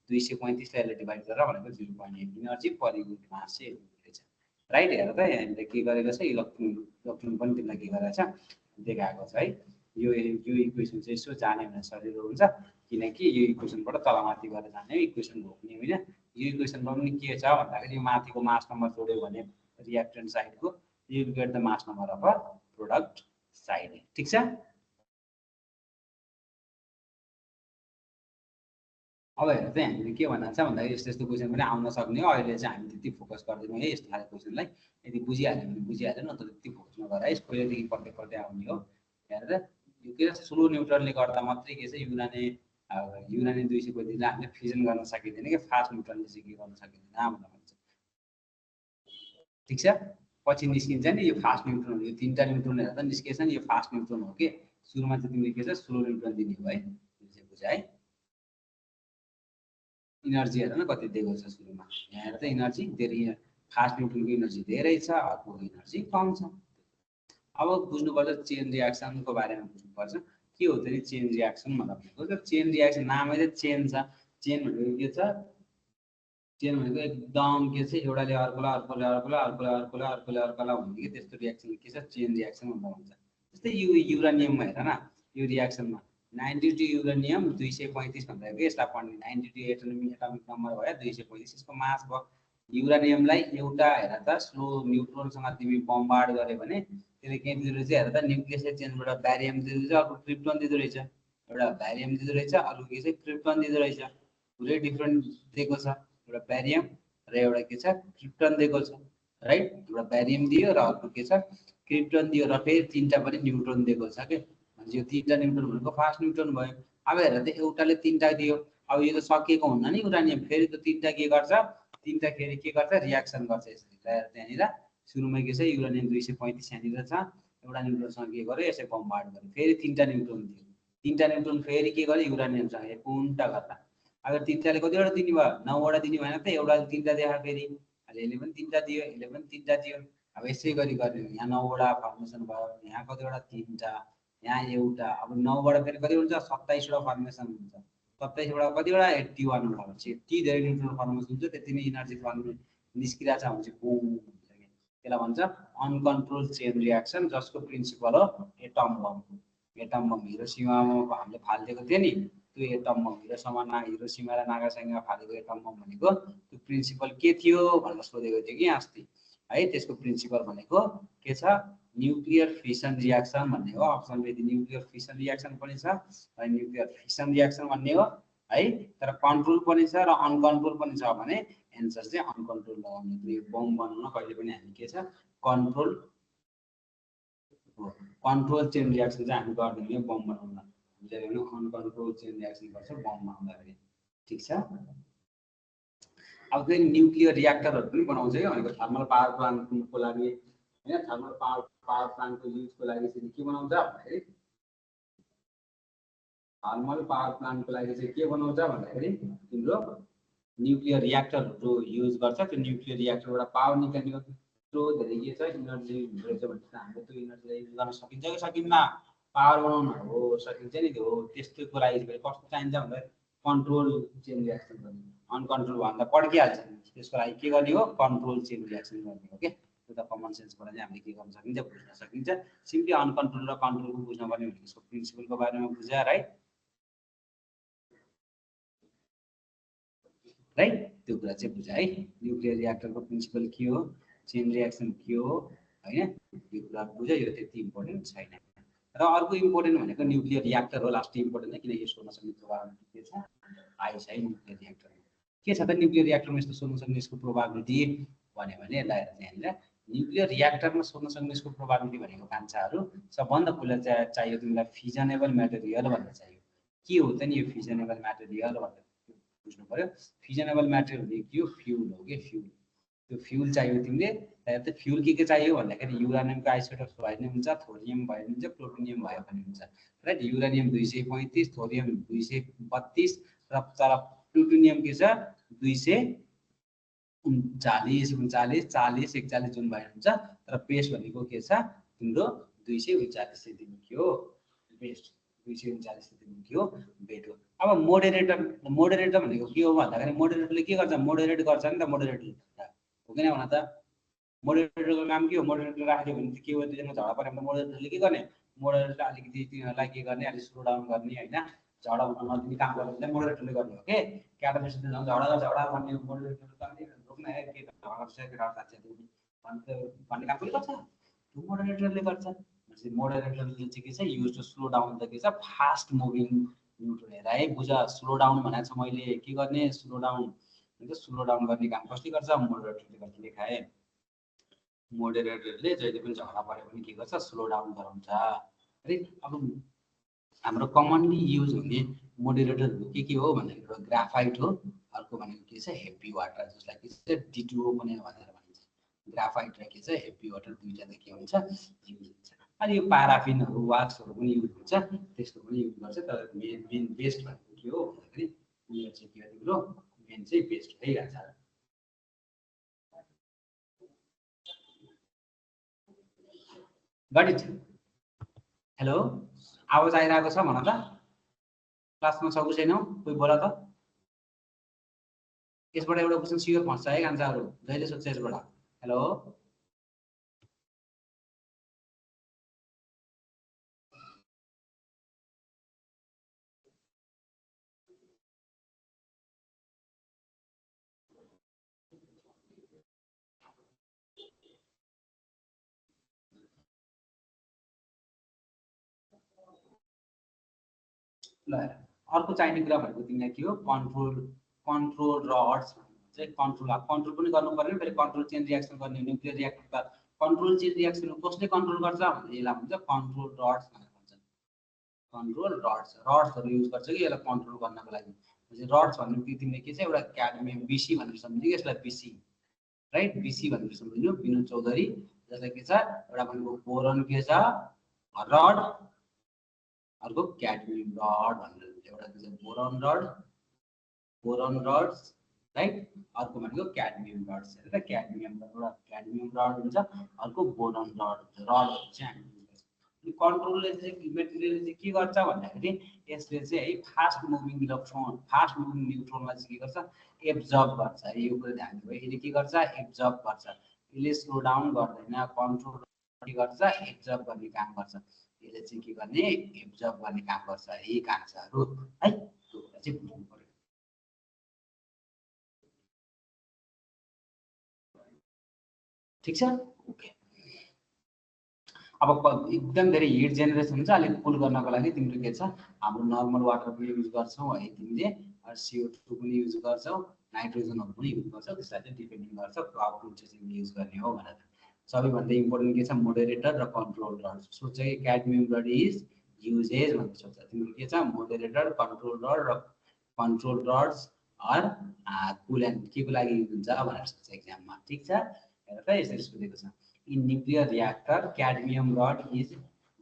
235 लाई डिभाइड गरेर भनेको 0.8 इनर्जी पर युनिट मास चाहिँ रहेछ। राइट, हेर त यहाँनिर के गरेको छ, इलेक्ट्रोन पनि तिमीलाई के गरेको छ देखाएको छ है। यो इक्वेसन चाहिँ यसो जाने भने सजिलो हुन्छ, किनकि यो इक्वेसनबाट तलमाथि गरेर जाने इक्वेसन भोग्ने होइन। यो इक्वेसनमा पनि के छ भन्दाखेरि यो माथिको मास नम्बर जोड्यो भने रिएक्टेन्ट साइडको you will get the mass number of a product side. ठिक छ, अब हेर चाहिँ हामीले के भन्न छ भन्दाखेरि यस्तो यस्तो क्वेसन पनि आउन सक्ने हो। अहिले चाहिँ हामी त्यति फोकस गर्दैनौँ है यस्तो खालको क्वेसनलाई। यदि बुझिहाल्यो भने बुझिहाल्यो, नत्र त्यति फोकस नगर है, पहिलेदेखि पढ्दै पढ्दै आउने हो। हेरेर यो के छ, स्लो न्युट्रनले गर्दा मात्रै के छ युरानियम 235 लाई हामीले फिजन गर्न सकिँदैन कि फास्ट न्युट्रनले चाहिँ के गर्न सकिँदैन भनेर भन्छ। ठिक छ, पछि निस्किन्छ नि यो फास्ट न्युट्रोन, यो तीनटा न्युट्रोन हेर्दा निस्केछ नि यो फास्ट न्युट्रोन हो कि। सुरुमा चाहिँ तिमीले के छ स्लो न्युट्रोन दिने हो है, बुझ्यो है। इनर्जी हेर न कति दिएको छ सुरुमा, यहाँ हेर त इनर्जी धेरै, फास्ट न्युट्रोनको इनर्जी धेरै छ, अर्को इनर्जी कम छ। अब बुझ्नुपर्छ चेन रियाक्सनको बारेमा बुझ्नुपर्छ। के हो त नि चेन रियाक्सन भनेको, चेन रियाक्सन नामै चाहिँ चेन छ। चेन भनेको के छ, चेन भनेको एकदम के छ एउटाले अर्कोलाई अर्कोले अर्कोलाई अर्कोले अर्कोले अर्कोले अर्कोलाई हुने कि त्यस्तो रियाक्सन के छ चेन रियाक्सन भनेर भन्छ। जस्तै यो युरानियममा हेर न, यो रियाक्सनमा 92 युरानियम 235 भनेको यसलाई पढ्ने 92 एटमिक नम्बर भयो 235 यसको मास भयो। युरानियमलाई एउटा हेर त स्लो न्युट्रोनसँग तिमी बम्बार्ड गर्यो भने त्यसले के दिँदो रहेछ हेर त, न्युक्लियस चेन्जबाट ब्यारियम दिँदो रहेछ, अर्को क्रिप्टन दिँदो रहेछ। एउटा ब्यारियम दिँदो रहेछ, अर्को के छ क्रिप्टन दिँदो रहेछ। पुरै डिफ्रेन्ट दिएको छ, एउटा ब्यारियम र एउटा के छ क्रिप्टन दिएको छ। राइट, एउटा ब्यारियम दियो र अर्को के छ क्रिप्टन दियो र फेरि तीनटा पनि न्युट्रोन दिएको छ के। यो तीनटा न्युट्रोन भनेको फास्ट न्युट्रोन भयो। अब हेर त एउटाले तीनटा दियो, अब यो त सकिएको हुन्न नि युरानियम, फेरि त तीनटा के गर्छ, तीनटा फेरि के गर्छ रियाक्सन गर्छ यसरी। त्यहाँनिर सुरुमा के छ युरानियम 235 यहाँनिर छ, एउटा न्युट्रोनसँग के गर्यो यसै बम्बार्ड गर्यो, फेरि तीनटा न्युट्रोन दियो, तीनटा न्युट्रोन फेरि के गर्यो युरानियमसँग उल्टा गर्दा। अगर तीनटाले कतिवटा दिने भयो 9 वटा दिने भएन त, एउटा तीनटा देखा फेरि यसले पनि तीनटा दियो, यसले पनि तीनटा दियो। अब यसै गरी गर्ने यहाँ 9 वटा फर्मेसन भयो, यहाँ कतिवटा तीनटा, यहाँ एउटा, अब 9 बाट फेरि कति हुन्छ 27 वटा फर्मेसन हुन्छ। 27 वटा कतिवटा 81 वटा हुन्छ। यति धेरै न्युट्रोन फर्मेसन हुन्छ, त्यति नै इनर्जी निस्किरहेछ भने चाहिँ बुम हुन्छ कि। त्यसलाई भन्छ अनकन्ट्रोल चेन रियाक्सन, जसको प्रिन्सिपल हो एटम बम। एटम बम हिरोसिमामा हामीले फालिदिएको थियो नि, त्यो एटम बम हिरोसिमा र नागासाकीमा फालेको एटम बम भनेको त्यो प्रिन्सिपल के थियो भनेर सोधेको थियो कि अस्ति है। त्यसको प्रिन्सिपल भनेको के छ, न्युक्लियर फिसन रियाक्सन भन्ने हो। Option B nuclear fission reaction पनि छ र न्युक्लियर फिसन रियाक्सन भन्ने हो है। तर कन्ट्रोल पनि छ र अनकन्ट्रोल पनि छ भने एन्सर चाहिँ अनकन्ट्रोल लगाउने। यो बम बनाउन कहिले पनि हामी के छ कन्ट्रोल चेन रियाक्सन चाहिँ हामी गर्दैनौँ बम बनाउन, हामीले अनकन्ट्रोल चेन रियाक्सन गर्छ बम बनाउँदाखेरि। ठिक छ, अब फेरि न्युक्लियर रियाक्टरहरू पनि बनाउँछ है भनेको थर्मल पावर प्लान्टको लागि होइन। थर्मल पावर प्लान्टको युजको लागि चाहिँ के बनाउँछ भन्दाखेरि, थर्मल पावर प्लान्टको लागि चाहिँ के बनाउँछ भन्दाखेरि तिम्रो न्युक्लियर रियाक्टरहरू युज गर्छ। त्यो न्युक्लियर रियाक्टरबाट पावर निकाल्ने हो। त्यो धेरै के छ इनर्जी रहेछ भने हामीले त्यो इनर्जीलाई युज गर्न सकिन्छ कि सकिन्न, पावर बनाउन हो सकिन्छ नि। त्यो त्यस्तोको लागि कस्तो चाहिन्छ भन्दा कन्ट्रोल चेन रियाक्सन गर्ने। अनकन्ट्रोल भन्दा पड्किहाल्छ, त्यसको लागि के गर्ने हो कन्ट्रोल चेन रियाक्सन गर्ने हो कि। त्यो त कमन सेन्सबाट चाहिँ हामीले के गर्न सकिन्छ बुझ्न सकिन्छ। सिम्पली अनकन्ट्रोल र कन्ट्रोलको बुझ्न पर्ने भने त्यसको प्रिन्सिपलको बारेमा बुझ्या राइट। राइट, त्यो कुरा चाहिँ बुझ है। न्युक्लियर रियाक्टरको प्रिन्सिपल के हो, चेन रियाक्सन के हो होइन, यो कुरा बुझ्यो। यो त्यति इम्पोर्टेन्ट छैन। र अर्को इम्पोर्टेन्ट भनेको न्युक्लियर रियाक्टर हो, लास्ट इम्पोर्टेन्ट है, किनकि सोध्न सक्ने प्रोबाबिलिटी के छ आइस है। न्युक्लियर रियाक्टर के छ त न्युक्लियर रियाक्टरमा यस्तो सोध्न सक्ने यसको प्रोबाबिलिटी भन्यो भने यसलाई हेरेर यहाँनिर न्युक्लियर रियाक्टरमा सोध्न सक्ने यसको प्रोबाबिलिटी भनेको कान्छाहरू सबभन्दा पहिला चाहियो तिमीलाई फिजनेबल मेटेरियल भनेर चाहियो। के हो त नि यो फिजनेबल मेटेरियल भनेर बुझ्नु पर्यो। फिजनेबल मेटेरियल भनेको के हो? फ्युल हो कि फ्युल। त्यो फ्युल चाहियो तिमीले। त्यो फ्युल के चाहियो भन्दाखेरि युरानियमको आइसोटोप्स भयो भने हुन्छ, थोरियम भयो भने हुन्छ, प्लुटोनियम भयो भने हुन्छ, राइट। युरानियम 235, थोरियम 232 र तर प्लुटोनियम के छ 239, 39, 40, 41 जुन भयो हुन्छ। तर बेस्ट भनेको के छ तिम्रो 239 सेन्टिमिटर हो बेस्ट। 239 सेन्टिमिटर हो बेट हो। अब मोडरेटर भनेको के हो भन्दाखेरि मोडरेटरले के गर्छ? मोडरेट गर्छ नि त मोडरेटरले, हो किन भन त? मोडरेटरको काम के हो? मोडरेटर राख्यो भने के हो? दुईजना झगडा पऱ्यो भने मोडरेटरले के गर्ने? मोडरेटरले अलिकति तिनीहरूलाई के गर्ने? अलिक स्लो डाउन गर्ने होइन, झगडा हुन नदिने काम गर्ने मोडरेटरले गर्ने हो के। क्याटालिस्टले झगडा गर्ने मोडरेटरले गर्ने, रोक्न है के झगडा गर्छ केटाहरू साथी भन्ने काम पनि गर्छ, त्यो मोडरेटरले गर्छ। मोडरेटरले चाहिँ के छ? Use to slow down the के छ फास्ट मुभिङ न्युट्रोन। हेर है बुझ, स्लो डाउन भनेको छ मैले के गर्ने? स्लो डाउन स्लो डाउन गर्ने काम कसले गर्छ? मोडरेटरले गर्छ। लेखाए मोडरेटरले जहिले पनि झगडा पऱ्यो भने के गर्छ? स्लो डाउन गराउँछ है। अब हाम्रो कमनली युज हुने मोडरेटरहरू के हो भन्दाखेरि एउटा ग्राफाइट हो, अर्को भनेको के छ हेप्पी वाटर, जसलाई के छ D2O पनि भनेर भनिन्छ। ग्राफाइट र के छ हेप्पी वाटर दुईटा के हुन्छ युज हुन्छ। अनि यो पाराफिनहरू वाक्सहरू पनि युज हुन्छ, त्यस्तो पनि युज गर्छ। तर मेन बेस्ट भनेको के हो भन्दाखेरि उयो चाहिँ के हो तिम्रो मेन चाहिँ बेस्ट भइहाल्छ। Got it? हेलो, आवाज आइरहेको छ भन त? क्लासमा छ कि छैन? कोही बोला त? यसबाट एउटा क्वेसन सियोर फर्स्ट है कान्छाहरू, जहिले सोध्छ यसबाट। हेलो, ल अर्को चाहिने कुरा भनेको तिमीलाई के हो? कन्ट्रोल रड्स चाहिँ कन्ट्रोल पनि गर्नु पर्यो। फेरि कन्ट्रोल चेन रियाक्सन गर्ने nuclear reactor control chain reaction कसले कन्ट्रोल गर्छ भने यसलाई भन्छ कन्ट्रोल रड्स भनेर भन्छ। कन्ट्रोल रड्सहरू युज गर्छ कि यसलाई कन्ट्रोल गर्नको लागि। रड्स भन्नु कि तिमीले के छ एउटा क्याडमियम BC भनेर सम्झिनु, यसलाई BC राइट, BC भनेर सम्झिनु, विनोद चौधरी। जसलाई के छ एउटा भनेको बोरन के छ रड, अर्को क्याडमियम रड भनेर एउटा के छ बोरन रड्स राइट, अर्को भनेको क्याडमियम रड्स। हेर त क्याडमियम रड हुन्छ, अर्को बोरन रडहरू चाहिँ हामी युज गर्छौँ। अनि कन्ट्रोलले चाहिँ मेटेरियलले चाहिँ के गर्छ भन्दाखेरि यसले चाहिँ है fast moving electron fast moving न्युट्रोनलाई चाहिँ के गर्छ? एब्जर्ब गर्छ। यो कुरा ध्यान दिनु है, यसले के गर्छ? एब्जर्ब गर्छ। यसले स्लो डाउन गर्दैन, कन्ट्रोल के गर्छ? एब्जर्ब गर्ने काम गर्छ। यसले चाहिँ के गर्ने? एब्जर्ब गर्ने काम गर्छ है कान्छाहरू है। त्यो कुरा चाहिँ बुझ्नु पर्यो। ठीक छ? ओके। अब एकदम धेरै हिट जेनेरेसन हुन्छ, अलिक कुल गर्नको लागि तिम्रो के छ हाम्रो नर्मल वाटर पनि युज गर्छौँ है तिमीले, CO2 पनि युज गर्छौ, नाइट्रोजनहरू पनि युज गर्छौ। त्यसलाई चाहिँ डिपेन्डिङ गर्छ कुन चाहिँ युज गर्ने हो भनेर। सबैभन्दा इम्पोर्टेन्ट के छ? मोडरेटर र कन्ट्रोल रड। सोच कि क्याडमियम रड इज युजेज भनेर सोच। तिम्रो के छ? मोडरेटर, कन्ट्रोल रड र कन्ट्रोल रड्स अर कुलेन्ट के को लागि युज हुन्छ भनेर सोच एक्जाममा। ठिक छ? हेर त यसरी सोधेको छ। In nuclear reactor, cadmium rod is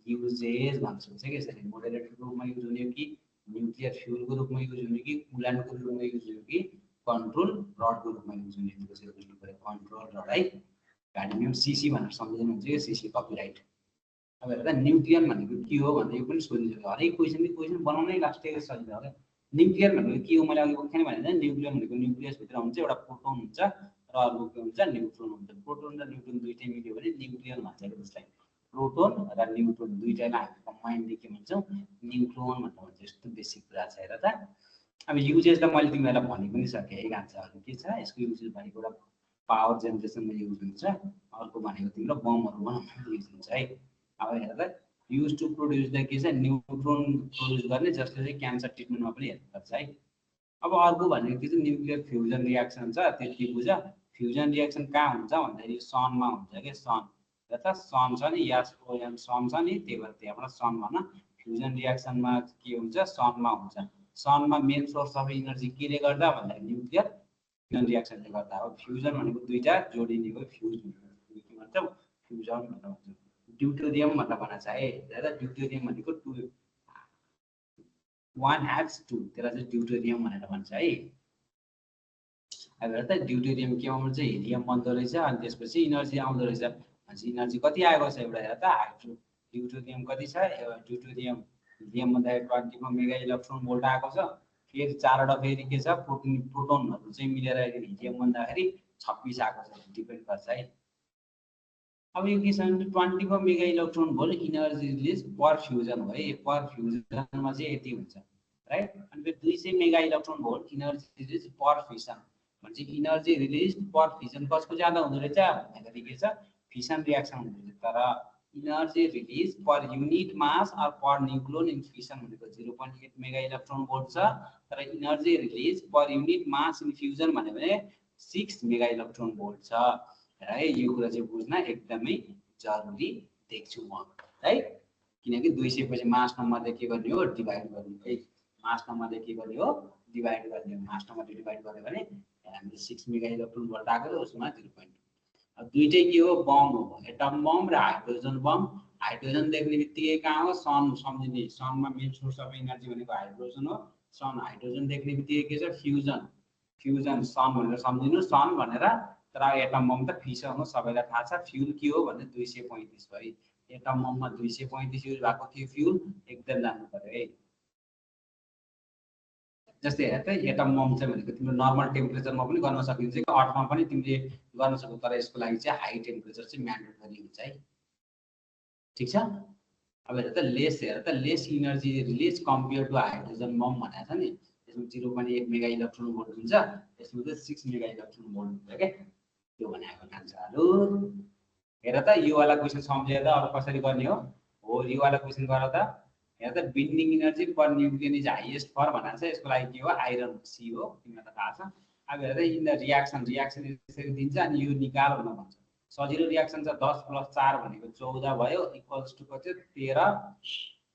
uses भन्छ कि यसरी मोडरेटरको रूपमा युज हुने हो कि न्युक्लियर फ्युलको रूपमा युज हुने कि कुलेन्टको रूपमा युज हुने कि कन्ट्रोल रडको रूपमा युज हुने, त्यसरी बुझ्नु पर्यो। कन्ट्रोल रड है, क्याडमियम CC भनेर सम्झिनु हुन्छ कि CC कपिराइट। अब हेर्दा न्युक्लियन भनेको के हो भन्दा यो पनि सोधिन्छ, हरेक क्वेसन बनाउनै लास्टै सजिलो हो क्या। न्युक्लियर भनेको के हो? मैले अघि भर्खरै भने न्युक्लियन भनेको न्युक्लियसभित्र हुन्छ एउटा प्रोटोन हुन्छ र अर्को के हुन्छ? न्युट्रोन हुन्छ। प्रोटोन र न्युट्रोन दुईटै मिल्यो भने न्युक्लियन भन्छ त्यसलाई। प्रोटोन र न्युट्रोन दुईटैलाई हामी कम्बाइन्डली के भन्छौँ? न्युट्रोन भनेर भन्छ। यस्तो बेसिक कुरा छ हेर त। अब युजेस त मैले तिमीहरूलाई भनि पनि सकेँ है कान्छाहरू। के छ यसको युजेस भनेको? एउटा पावर जेनेरेसनमा युज हुन्छ, अर्को भनेको तिम्रो बमहरू बनाउनमा युज हुन्छ है। अब हेर त युज टु प्रोड्युस द के छ न्युट्रोन प्रोड्युस गर्ने, जसले चाहिँ क्यान्सर ट्रिटमेन्टमा पनि हेल्प गर्छ है। अब अर्को भनेको के छ? न्युक्लियर फ्युजन रियाक्सन छ, त्यति बुझ। फ्युजन रियाक्सन कहाँ हुन्छ भन्दाखेरि सनमा हुन्छ के सन र त सन छ नि एसओएन सन छ नि त्यही भएर त्यहाँबाट सन भन्न फ्युजन रियाक्सनमा के हुन्छ सनमा हुन्छ सनमा मेन सोर्स अफ एनर्जी केले गर्दा भन्दाखेरि न्युक्लियर फ्युजन रियाक्सनले गर्दा हो फ्युजन भनेको दुईटा जोडिने हो फ्युज के भन्छ फ्युजन भनेर भन्छ ड्युटेरियम भनेर भन्छ है दादा ड्युटेरियम भनेको 1 has 2 त्यसलाई चाहिँ ड्युटेरियम भनेर भन्छ है अब हेर त ड्युटेरियम के आउँछ हिलियम बन्दो रहेछ अनि त्यसपछि इनर्जी आउँदो रहेछ भनेपछि इनर्जी कति आएको छ एउटा हेर त हाइड्रो ड्युटेरियम कति छ ड्युटेरियम हिलियम भन्दाखेरि 24 मेगा इलेक्ट्रोन भोल्ट आएको छ फेरि चारवटा फेरि के छ प्रोटोनहरू चाहिँ मिलेर हिलियम भन्दाखेरि 26 आएको छ डिपेन्ड गर्छ है अब यो के छ भने 24 mega electron volt energy release per fusion हो है पर फ्युजनमा चाहिँ यति हुन्छ राइट अनि फेरि 200 mega electron volt energy release per fission भनेपछि इनर्जी रिलिज पर फिसन कसको ज्यादा हुँदो रहेछ भन्दाखेरि के छ फिसन रियाक्सन हुँदो रहेछ तर energy release per unit mass or per nucleon in fission भनेको 0.8 मेगा इलेक्ट्रोन भोल्ट छ तर energy release per unit mass in fusion भन्यो भने 6 मेगा इलेक्ट्रोन भोल्ट छ है यो कुरा चाहिँ बुझ्न एकदमै जरुरी देख्छु म है किनकि 200 पछि मास नम्बरले के गर्ने हो डिभाइड गर्ने है मास नम्बरले के गर्ने हो डिभाइड गर्ने हो मास नम्बरले डिभाइड गर्यो भने हामीले 6 मेगा इलेक्ट्रोन भोल्ट आएको छ उसमा 0.2 अब दुईटै के हो बम हो एटम बम र हाइड्रोजन बम हाइड्रोजन देख्ने बित्तिकै कहाँ हो सन सम्झिने सनमा मेन सोर्स अफ एनर्जी भनेको हाइड्रोजन हो सन हाइड्रोजन देख्ने बित्तिकै के छ फ्युजन फ्युजन सन भनेर सम्झिनु सन भनेर तर एटम बम त फिसन हो सबैलाई थाहा छ फ्युल के हो भने 235 भयो एटम बममा 235 युज भएको थियो फ्युल एकदम जान्नु पर्यो है जस्तै हेर त एटम बम चाहिँ भनेको तिम्रो नर्मल टेम्परेचरमा पनि गर्न सकिन्छ कि अर्थमा पनि तिमीले गर्न सक्छौ तर यसको लागि चाहिँ हाई टेम्परेचर चाहिँ म्यान्डेटरी हुन्छ है ठीक छ अब हेर त less energy release compare to hydrogen bomb भनेको छ नि यसमा 0.8 मेगा इलेक्ट्रोन भोल्ट हुन्छ यसमा चाहिँ 6 मेगा इलेक्ट्रोन भोल्ट हुन्छ के त्यो भनेको आन्सरहरु हेर त यो वाला क्वेशन सम्झेर त अब कसरी गर्ने हो यो वाला क्वेशन गर त हेर त binding energy per nucleon is highest for भनेको छ यसको लागि के हो आइरन सी हो तिमीलाई त थाहा छ अब हेर त इन द रियाक्सन यसरी दिन्छ अनि यो निकाल भनेर भन्छ सजिलो रियाक्सन छ 10 + 4 भनेको 14 भयो इक्वल्स टु कति 13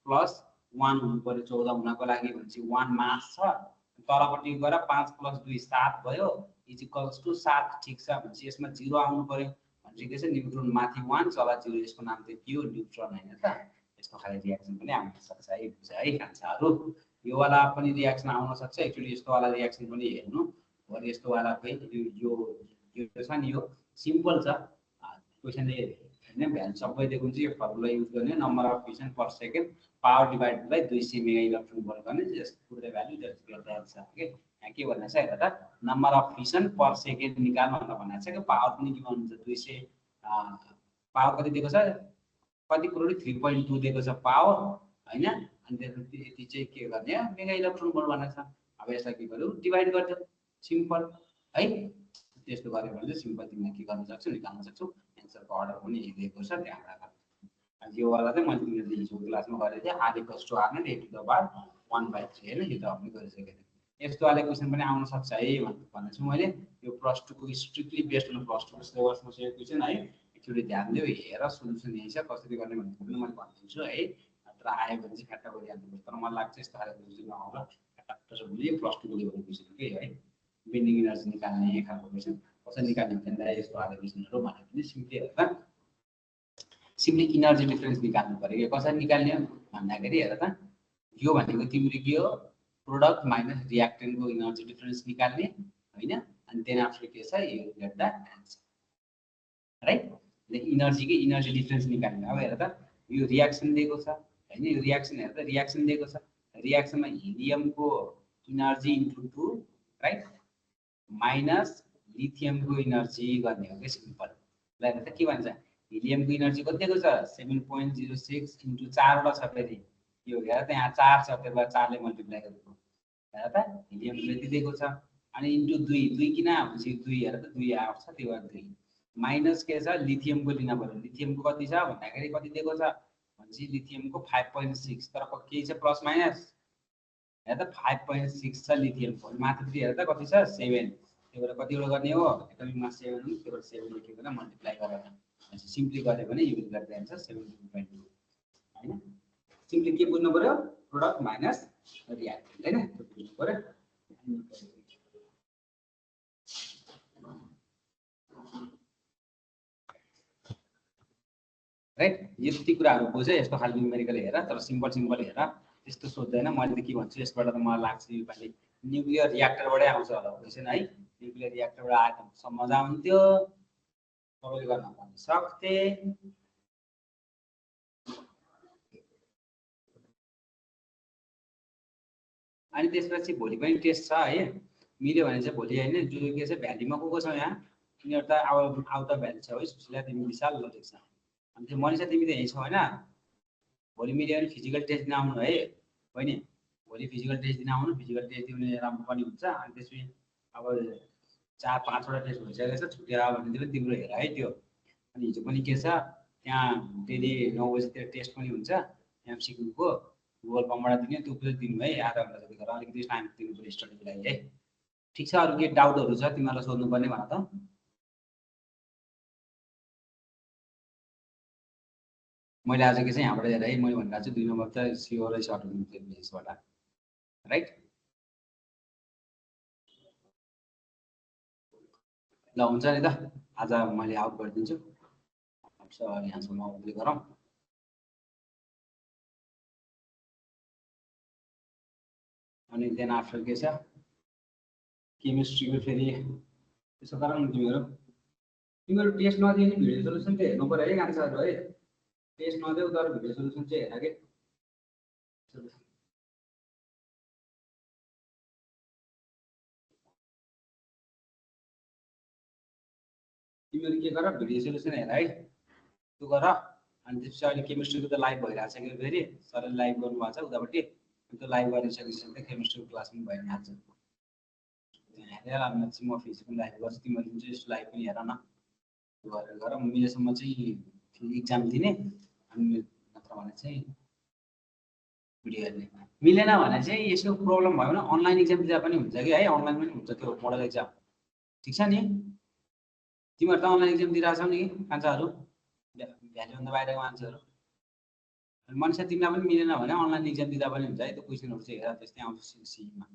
+ 1 हुनु पर्यो 14 हुनको लागि भनेपछि 1 मास छ तलपट्टि गएर 5 + 2 7 भयो इज इक्वल्स टु 7 ठीक छ भनेपछि यसमा 0 आउनु पर्यो भनेपछि के छ न्यूट्रोन माथि 1 चला 0 यसको नाम चाहिँ के हो न्यूट्रोन हैन त यसको खाली रियाक्सन पनि आउन सक्छ है बुझ है खान्छाहरु यो वाला पनि रियाक्सन आउन सक्छ एक्चुअली यस्तो वाला रियाक्सन पनि हेर्नु और यस्तो वाला चाहिँ यो छ नि यो सिम्पल छ क्वेशनले हैन भ्यालु सबै दिएको हुन्छ यो फर्मुला युज गर्ने number of fission per second power divided by 200 mega electron volt गर्ने जस्तो पुरै भ्यालु जस्तो गर्दा छ के यहाँ के भन्नु छ हेर त number of fission per second निकाल्नु भनेर भनेको छ के पावर पनि के भन्नुहुन्छ 200 पावर कति दिएको छ कति करोड 3.2 दिएको छ पावर हैन अनि त्यसपछि यति चाहिँ के गर्ने मेगा इलेक्ट्रोन भोल्ट भनेको छ अब यसलाई के गर्यो डिवाइड गर्छ सिम्पल है त्यस्तो गर्यो भने चाहिँ सिम्पल तिमीले के गर्न सक्छौ निकाल्न सक्छौ एन्सरको अर्डर पनि दिएको छ त्यहाँबाट अनि यो वाला चाहिँ मैले तिमीले हिजो क्लासमा गरेको थिएँ r = r नै a to the power 1/3 हैन यो त हामीले गरिसकेको थियौँ यस्तो वाला क्वेशन पनि आउन सक्छ है भन्ने छु मैले यो +2 को स्ट्रिक्टली बेस्ड अन +2 को सिलेबसमा छ यो क्वेशन है एक्चुअली ध्यान दियो हेर सोलुसन यही छ कसरी गर्ने भन्ने पनि मैले भनिदिन्छु है तर आयो भने चाहिँ फ्याक्ट गरिहाल्नु तर मलाई लाग्छ यस्तो खालको क्वेशन नआउला फ्याक्ट छ भने +2 को लेभलको क्वेशन के है बिन्डिङ इनर्जी निकाल्ने खालको क्वेशन कसरी निकाल्ने भन्दा यस्तो खालको क्वेशनहरु भने पनि सिम्पली हेर त सिम्पली इनर्जी डिफरेन्स निकाल्नु पर्यो कसरी निकाल्ने भन्दाखेरि हेर त यो भनेको तिम्रो के हो प्रोडक्ट माइनस रियाक्टेन्टको इनर्जी डिफरेन्स निकाल्ने हैन अनि देन आफ्टर के छ यो get the answer right the energy के इनर्जी डिफरेन्स निकाल्ने अब हेर त यो रियाक्सन दिएको छ हैन यो रियाक्सन हेर त रियाक्सन दिएको छ रियाक्सनमा हिलियमको इनर्जी इन्टु 2 राइट माइनस लिथियमको इनर्जी गर्ने हो के सिम्पल ल हेर त के भन्छ हिलियमको इनर्जी कति दिएको छ 7.06 इन्टु 4 वटा छ फेरि यो हेर त यहाँ 4 छ त्यसलाई 4 ले मल्टिप्लाई गरेको हेर त हिलियमको यति दिएको छ अनि इन्टु 2 किन आउँछ 2 हेर त 2 आउँछ त्यो भएर 2 माइनस के छ लिथियमको लिन पर्यो लिथियमको कति छ भन्दाखेरि कति दिएको छ भनेपछि लिथियमको 5.6 तर के छ प्लस माइनस हेर त 5.6 छ लिथियमको माथि फेरि हेर त कति छ 7 त्यही भएर कतिवटा गर्ने हो एटमिक मास 7 हो त्यही भएर 7 लेखिकन मल्टिप्लाई गरेर सिम्पली गरे भने you will get the answer 72.2 हैन सिम्पली के बुझ्नु पर्यो प्रोडक्ट माइनस रिएक्टेन्ट हैन त्यो बुझ्नु पर्यो राइट यति कुराहरु बुझे यस्तो खालको न्युमेरिकल हेर तर सिम्पल हेर त्यस्तो सोध्दैन मैले त के भन्छु यसबाट त मलाई लाग्छ यो पाली न्युक्लियर रिएक्टरबाटै आउँछ होला क्वेशन है न्युक्लियर रिएक्टरबाट आए त सब मजा हुन्थ्यो सबैले गर्न पनि सक्थे अनि त्यसपछि भोलि पनि टेस्ट छ है मिल्यो भने चाहिँ भोलि हैन जो के छ भ्यालीमा को छ यहाँ तिनीहरु त आउट अफ भ्याली छ है सुशीला तिमी विशाल लजिक छ अनि त्यो मनिषा तिमी त यही छौ हैन भोलि मिल्यो भने फिजिकल टेस्ट दिन आउनु है हैन भोलि फिजिकल टेस्ट दिन आउनु फिजिकल टेस्ट दिने राम्रो पनि हुन्छ अनि त्यसपछि अब 4-5 वटा टेस्ट भइसकेको छ छुट्टी आयो भने पनि तिम्रो हेर है त्यो अनि हिजो पनि के छ त्यहाँ डेली 9 बजेतिर टेस्ट पनि हुन्छ एमसीक्यू को गुगल फर्मबाट दिने त्यो पनि दिनु है आधा घण्टा जति गरेर अलिकति टाइम दिनु पर्यो स्टडीको लागि है ठीक छ अरु के डाउटहरु छ तिमीलाई सोध्नु पर्ने भन त मैले आज के चाहिँ यहाँबाट हेर है मैले भनिरहेको छु 2 नम्बर त सियोरै सर्ट हुनु थियो यसबाट राइट ल हुन्छ नि त आज मैले आउट गरिदिन्छु अब यहाँसम्म आउटले गरौँ अनि देन आफ्टर के छ केमिस्ट्रीको फेरि त्यसो गरौँ तिमीहरु टेस्ट नदिए नि भिडियो सोलुसन चाहिँ हेर्नु पर्यो है आन्सरहरु है टेस्ट नदेऊ तर भिडियो सोलुसन चाहिँ हेर के तिमीहरु के गर भिडियो सोलुसन हेर है त्यो गर अनि त्यसपछि अहिले केमिस्ट्रीको त लाइभ भइरहेछ के फेरि सरले लाइभ गर्नुभएको छ उतापट्टि त्यो लाइभ गरिसकेपछि त केमिस्ट्रीको क्लास पनि भइ नै हाल्छ हेरेर अनि म फिजिक्स पनि लाइभ गर्छु तिमीहरु जुन चाहिँ लाइभ पनि हेर न गरेर गर म मिलेसम्म चाहिँ एक्जाम दिने अनि नत्र भने चाहिँ भिडियो हेर्ने मिलेन भने चाहिँ यसको प्रब्लम भयो भने अनलाइन एक्जाम दिँदा पनि हुन्छ कि है अनलाइन पनि हुन्छ त्यो मोडल एक्जाम ठीक छ नि तिमीहरु त अनलाइन एक्जाम दिइराछौ नि कान्छाहरु भ्यालीभन्दा बाहिरको मान्छेहरु अनि मनिषा तिमीलाई पनि मिलेन भने अनलाइन एक्जाम दिँदा पनि हुन्छ है त्यो क्वेशनहरु चाहिँ हेर त्यस्तै आउँछ सीमा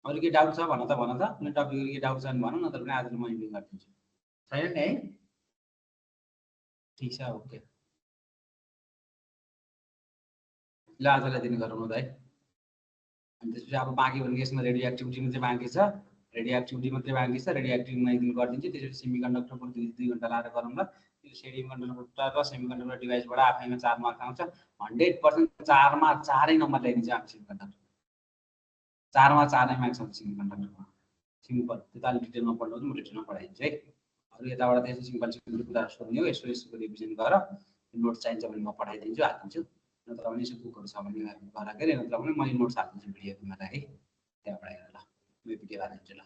अरु के डाउट छ भन त कुनै टपिकको के डाउट छ भने भन नत्र भने आजले म इन्डिङ गरिदिन्छु छैन नि है ठीक छ ओके ल आजलाई दिन गरौँ त है अनि त्यसपछि अब बाँकी भनेको यसमा रेडियो एक्टिभिटी मात्रै बाँकी छ रेडियो एक्टिभिटी मात्रै बाँकी छ रेडियो एक्टिभिटीमा एकदिन गरिदिन्छु त्यसपछि सेमिकन्डक्टर पनि 2 घण्टा लाएर गरौँ ल त्यो सेमिकन्डक्टर र सेमिकन्डक्टर डिभाइसबाट आफैमा 4 मार्क आउँछ 100% 4 मा 4 नम्बर ल्याइदिन्छ हामी सेमिकन्डक्टर 4 मा 4 नै मार्क्स आउँछ सेमिकन्डक्टरमा सिम्पल त्यो त अलि डिटेलमा पढ्नु म डिटेलमा पढाइदिन्छु है अरु यताबाट त्यसो सिम्पल कुरा सोध्ने हो यसको रिभिजन गर नोट चाहिन्छ भने म पठाइदिन्छु हाल्दिन्छु नत्र भने यसो बुकहरु छ भने गर के नत्र भने मैले नोट्स हाल्दिन्छु भिडियो तिमीलाई है त्यहाँबाट हेर ल म भिडियो हाल्दिन्छु ल